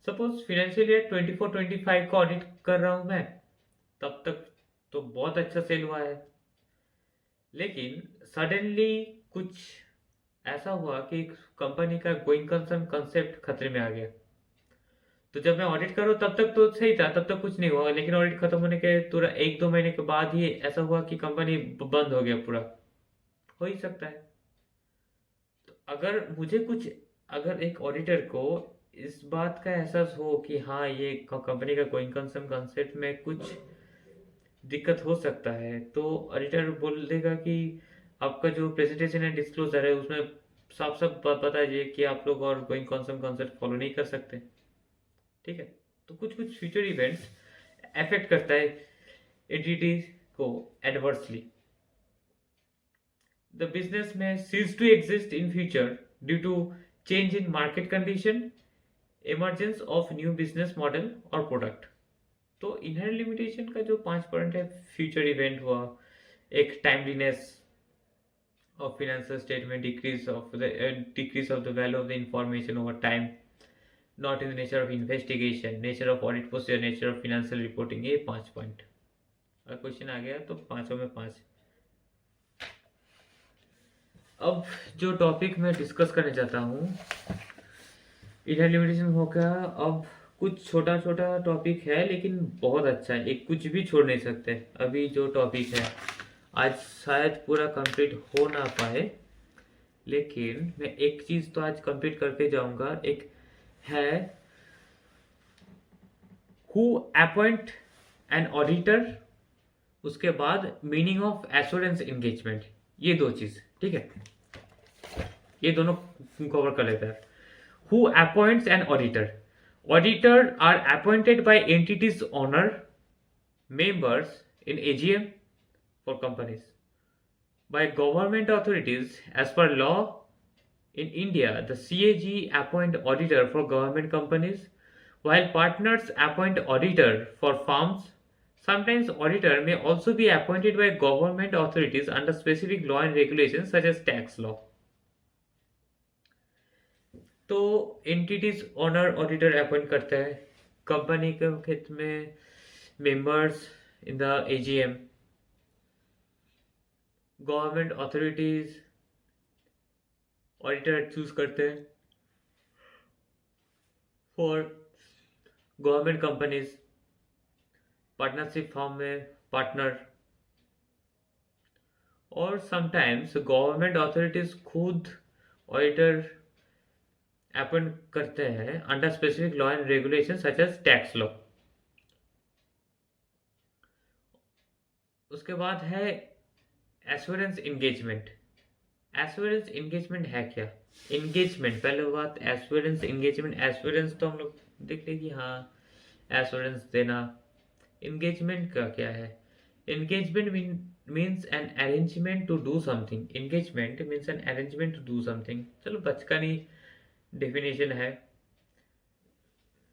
Suppose financial year 24-25 का ऑडिट कर रहा हूं मैं, तब तक तो बहुत अच्छा सेल हुआ है, लेकिन सडनली कुछ ऐसा हुआ कि कंपनी का गोइंग कंसर्न कंसेप्ट खतरे में आ गया. तो जब मैं ऑडिट करूँ तब तक तो सही था, तब तक कुछ नहीं हुआ, लेकिन ऑडिट खत्म होने के तुरंत 1-2 महीने के बाद ही ऐसा हुआ कि कंपनी बंद हो गया पूरा. हो ही सकता है. तो अगर एक ऑडिटर को इस बात का एहसास हो कि हाँ ये कंपनी का गोइंग कंसर्न कंसेप्ट में कुछ दिक्कत हो सकता है, तो ऑडिटर बोल देगा कि आपका जो प्रेजेंटेशन है, डिस्क्लोजर है, उसमें साफ साफ बताइए कि आप लोग और गोइंग कंसर्न कंसेप्ट फॉलो नहीं कर सकते. ठीक है, तो कुछ फ्यूचर इवेंट्स अफेक्ट करता है एंटिटी को adversely. The business may cease to exist in future due to change in market condition, emergence of new business model और प्रोडक्ट. तो इनहेरेंट लिमिटेशन का जो 5 पॉइंट है, फ्यूचर इवेंट हुआ, एक timeliness of financial statement, decrease of the value of the information over time, not in the nature of investigation, nature of audit procedure, nature of financial reporting. ये 5 point. अगर question आ गया तो 5 में 5. अब जो topic मैं डिस्कस करने चाहता हूँ, इनहेरेंट लिमिटेशन हो गया. अब कुछ छोटा टॉपिक है लेकिन बहुत अच्छा है, एक कुछ भी छोड़ नहीं सकते. अभी जो टॉपिक है आज शायद पूरा कंप्लीट हो ना पाए, लेकिन मैं एक चीज तो आज कंप्लीट करके जाऊंगा। एक है हु अपॉइंट एन ऑडिटर, उसके बाद मीनिंग ऑफ एश्योरेंस एंगेजमेंट। ये दो चीज, ठीक है, ये दोनों कवर कर लेते हैं। Who appoints an auditor? Auditor are appointed by entity's owner members in AGM for companies by government authorities as per law. In India, the CAG appoint auditor for government companies, while partners appoint auditor for firms. Sometimes auditor may also be appointed by government authorities under specific law and regulations such as tax law. तो entity's owner auditor appoint करता है company के हित में, members in the AGM, government authorities auditor choose करते हैं for government companies, partnership form में partner, और समटाइम्स गवर्नमेंट अथॉरिटीज खुद ऑडिटर अपॉइंट करते हैं under specific law and regulation such as tax law. उसके बाद है एश्योरेंस एंगेजमेंट। एश्योरेंस एंगेजमेंट है क्या? एंगेजमेंट, पहले बात एश्योरेंस एंगेजमेंट। एश्योरेंस तो हम लोग देख लें कि हाँ एश्योरेंस देना। एंगेजमेंट का क्या है? Engagement means an arrangement to do something. Engagement means an arrangement to do something. चलो बचकानी डेफिनेशन है,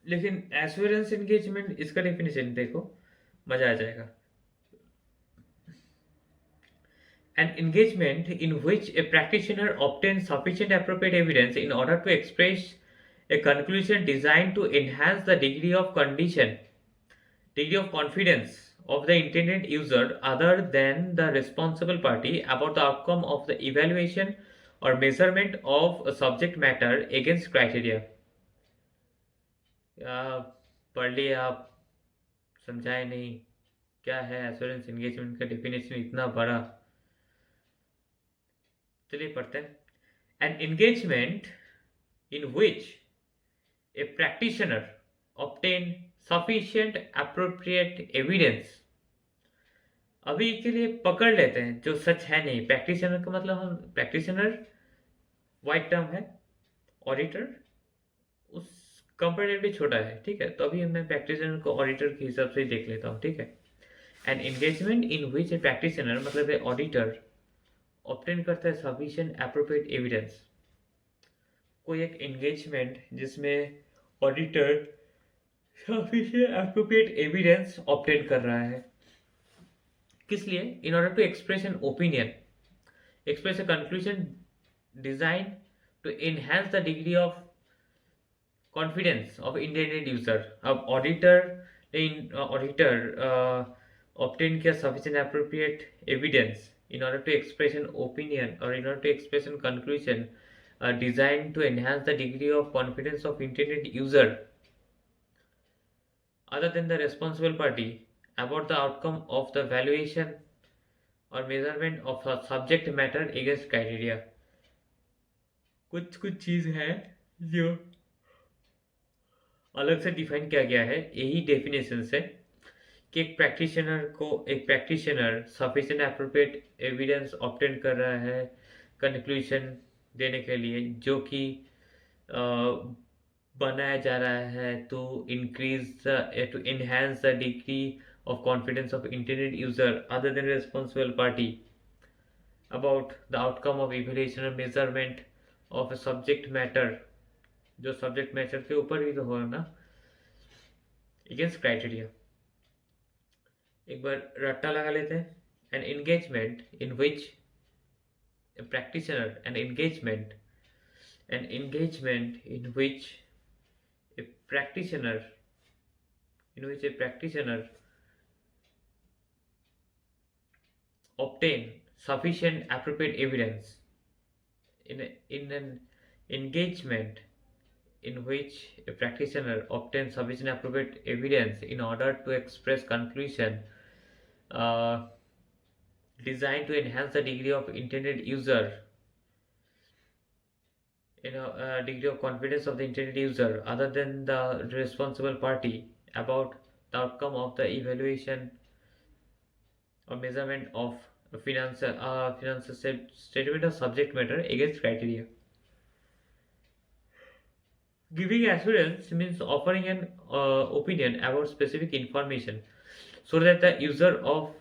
लेकिन एश्योरेंस एंगेजमेंट इसका डेफिनेशन देखो, मजा आ जाएगा। An engagement in which a practitioner obtains sufficient appropriate evidence in order to express a conclusion designed to enhance the degree of confidence of the intended user other than the responsible party about the outcome of the evaluation or measurement of a subject matter against criteria। पढ़ लिया आप, समझाए नहीं क्या है assurance engagement का definition इतना बड़ा। चलिए पढ़ते हैं। N engagement in which a practitioner obtain sufficient appropriate evidence. अभी के लिए पकड़ लेते हैं जो सच है नहीं। प्रैक्टिशनर का मतलब, हम प्रैक्टिशनर वाइड टर्म है, ऑडिटर उस कंपेरेटिवली छोटा है, ठीक है। तो अभी मैं प्रैक्टिशनर को ऑडिटर के हिसाब से देख लेता हूँ, ठीक है। An engagement in which a practitioner मतलब ऑडिटर ऑब्टेन करता है सफिशिएंट एप्रोप्रिएट एविडेंस। कोई एक एंगेजमेंट जिसमें auditor sufficient appropriate evidence obtain कर रहा है, किस लिए? In order to express an opinion, express a conclusion design to enhance the degree of confidence of intended user. अब ऑडिटर ऑब्टेन किया sufficient appropriate evidence in order to express an opinion or in order to express a conclusion designed to enhance the degree of confidence of intended user other than the responsible party about the outcome of the valuation or measurement of a subject matter against criteria। कुछ चीज है जो अलग से define किया गया है यही डेफिनेशन से, कि एक practitioner sufficient appropriate evidence obtain कर रहा है कंक्लूजन देने के लिए, जो कि बनाया जा रहा है to enhance the degree of confidence of intended user other than responsible party about the outcome of evaluation और measurement of a subject matter, जो सब्जेक्ट मैटर के ऊपर ही तो हो ना, अगेंस्ट क्राइटेरिया। एक बार रट्टा लगा लेते हैं। N engagement in which a practitioner in which a practitioner obtain sufficient appropriate evidence in an engagement in which a practitioner obtains sufficient appropriate evidence in order to express conclusion designed to enhance the degree of intended user degree of confidence of the intended user other than the responsible party about the outcome of the evaluation or measurement of a financial statement of subject matter against criteria. Giving assurance means offering an opinion about specific information so that the user of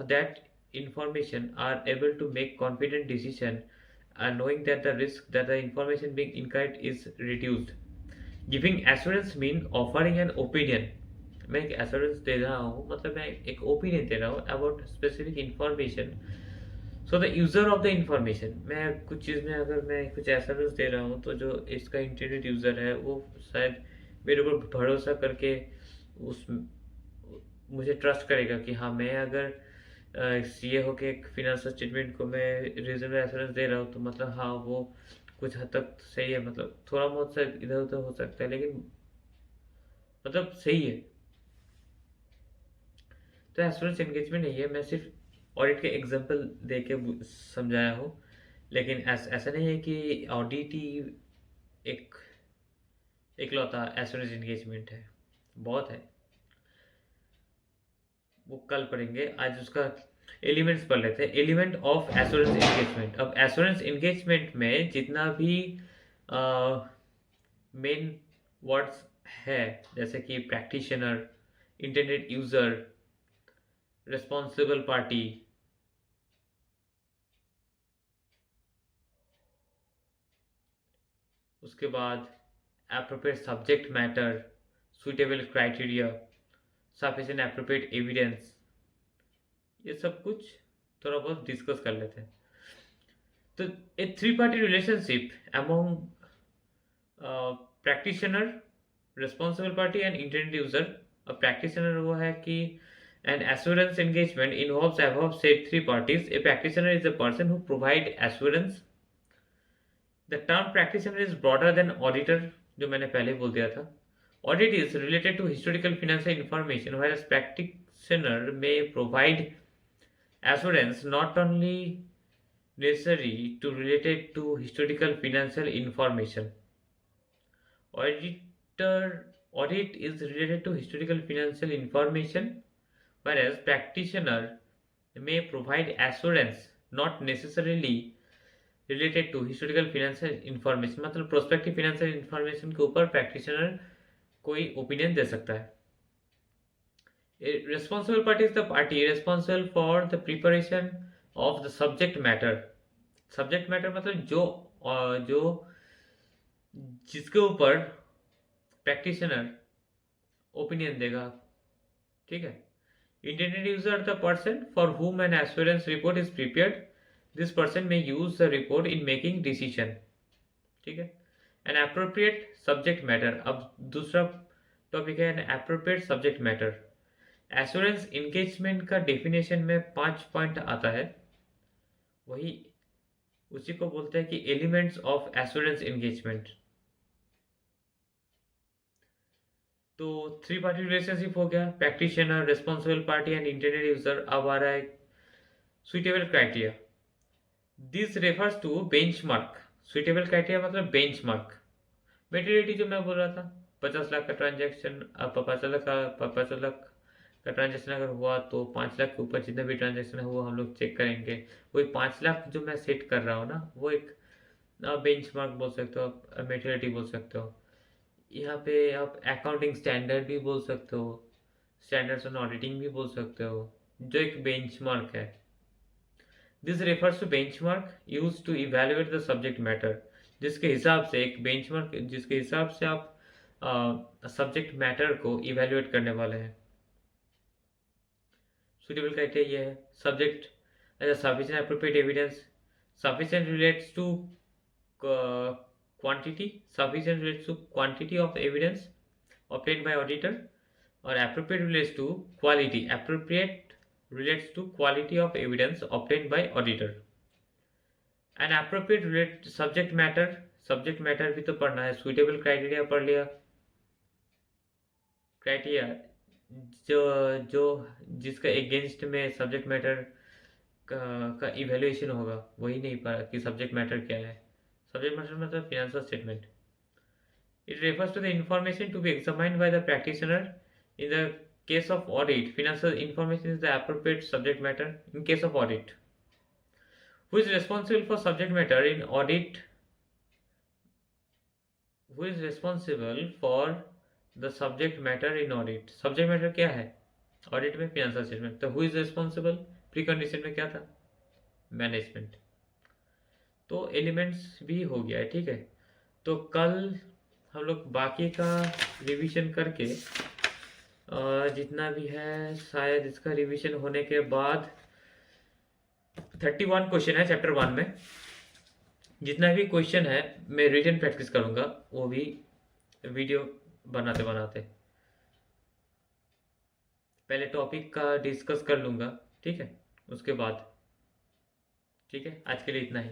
that information are able to make confident decision and knowing that the risk that the information being incorrect is reduced. Giving assurance mean offering an opinion. मैं एक assurance दे रहा हूँ मतलब मैं एक opinion दे रहा हूँ about specific information so the user of the information. मैं कुछ चीज़ में अगर मैं कुछ एश्योरेंस दे रहा हूँ तो जो इसका इंटरनेट यूज़र है वो शायद मेरे ऊपर भरोसा करके उस मुझे ट्रस्ट करेगा कि हाँ मैं अगर सीए होके एक फिनेंशियल स्टेटमेंट को मैं रीजनेबल एश्योरेंस दे रहा हूँ तो मतलब हाँ वो कुछ हद तक सही है. मतलब थोड़ा बहुत सा इधर उधर हो सकता है लेकिन मतलब सही है. तो एश्योरेंस एंगेजमेंट नहीं है. मैं सिर्फ ऑडिट के एग्जांपल दे के समझाया हूँ लेकिन ऐसा नहीं है कि ऑडिट ही एक इकलौता एश्योरेंस एंगेजमेंट है. बहुत है वो कल पढ़ेंगे. आज उसका एलिमेंट्स पढ़ लेते हैं. Element of assurance engagement. अब एश्योरेंस एंगेजमेंट में जितना भी मेन वर्ड्स है जैसे कि practitioner, internet user, responsible party, उसके बाद appropriate subject matter, suitable criteria, sufficient appropriate evidence, ये सब कुछ थोड़ा बहुत डिस्कस कर लेते हैं. तो a three party relationship among practitioner, responsible party and internet user. अब प्रैक्टिशनर वो है कि an assurance engagement involves above said three parties. A practitioner is a person who provide assurance. The term practitioner is broader than auditor जो मैंने पहले बोल दिया था. Audit is related to historical financial information whereas practitioner may provide assurance not only necessary to related to historical financial information. Audit is related to historical financial information whereas practitioner may provide assurance not necessarily related to historical financial information. मतलब prospective financial information के ऊपर practitioner कोई opinion दे सकता है. Responsible party is the party responsible for the preparation of the subject matter. Subject matter मतलब जो जिसके ऊपर प्रैक्टिशनर ओपिनियन देगा. ठीक है. Intended user, the person for whom an assurance report is prepared. This person may use the report in making decision. ठीक है. An appropriate subject matter. अब दूसरा टॉपिक है an appropriate subject matter. Assurance engagement का definition में 5 point आता है. वही उसी को बोलते हैं कि एलिमेंट्स ऑफ एश्योरेंस एंगेजमेंट. तो थ्री पार्टी रिलेशनशिप हो गया. Practitioner, responsible party and internet user. अब आ रहा है suitable criteria. This refers to benchmark. Suitable criteria मतलब बेंचमार्क. मेटेरियलिटी जो मैं बोल रहा था 50 लाख का ट्रांजैक्शन, अब 50 लाख का ट्रांजैक्शन अगर हुआ तो 5 लाख के ऊपर जितने भी ट्रांजैक्शन है वो हम लोग चेक करेंगे. वही 5 लाख जो मैं सेट कर रहा हूँ ना वो एक बेंचमार्क बोल सकते हो, मेटेरियलिटी बोल सकते हो. यहाँ पे आप अकाउंटिंग स्टैंडर्ड भी बोल सकते हो, स्टैंडर्ड्स ऑन ऑडिटिंग भी बोल सकते हो, जो एक बेंचमार्क है. This refers to benchmark use to evaluate the subject matter. जिसके हिसाब से एक बेंचमार्क जिसके हिसाब से आप सब्जेक्ट मैटर को इवेल्युएट करने वाले हैं. सुटेबल क्राइटेरिया है. Subject sufficient appropriate evidence. Sufficient relates to quantity. Sufficient relates to quantity of evidence obtained by auditor. Or appropriate relates to quality. Appropriate relates to quality of evidence obtained by auditor. And appropriate relate subject matter. Subject matter भी तो पढ़ना है. suitable criteria पढ़ लिया. criteria जो जिसका against में subject matter का इवेल्युएशन होगा वही नहीं पढ़ा कि सब्जेक्ट मैटर क्या है. सब्जेक्ट मैटर मतलब financial statement. It refers to the information to be examined by the practitioner. In the case of audit, financial information is the appropriate subject matter in case of audit. Who is responsible for subject matter in audit? Who is responsible for the subject matter in audit? Subject matter क्या है audit में? Financial statement. तो who is responsible precondition में क्या था? Management. तो elements भी हो गया है. ठीक है, तो कल हम लोग बाकी का रिवीजन करके जितना भी है शायद इसका रिवीजन होने के बाद 31 क्वेश्चन है चैप्टर 1 में. जितना भी क्वेश्चन है मैं रिटन प्रैक्टिस करूँगा, वो भी वीडियो बनाते बनाते पहले टॉपिक का डिस्कस कर लूँगा. ठीक है, उसके बाद. ठीक है, आज के लिए इतना ही.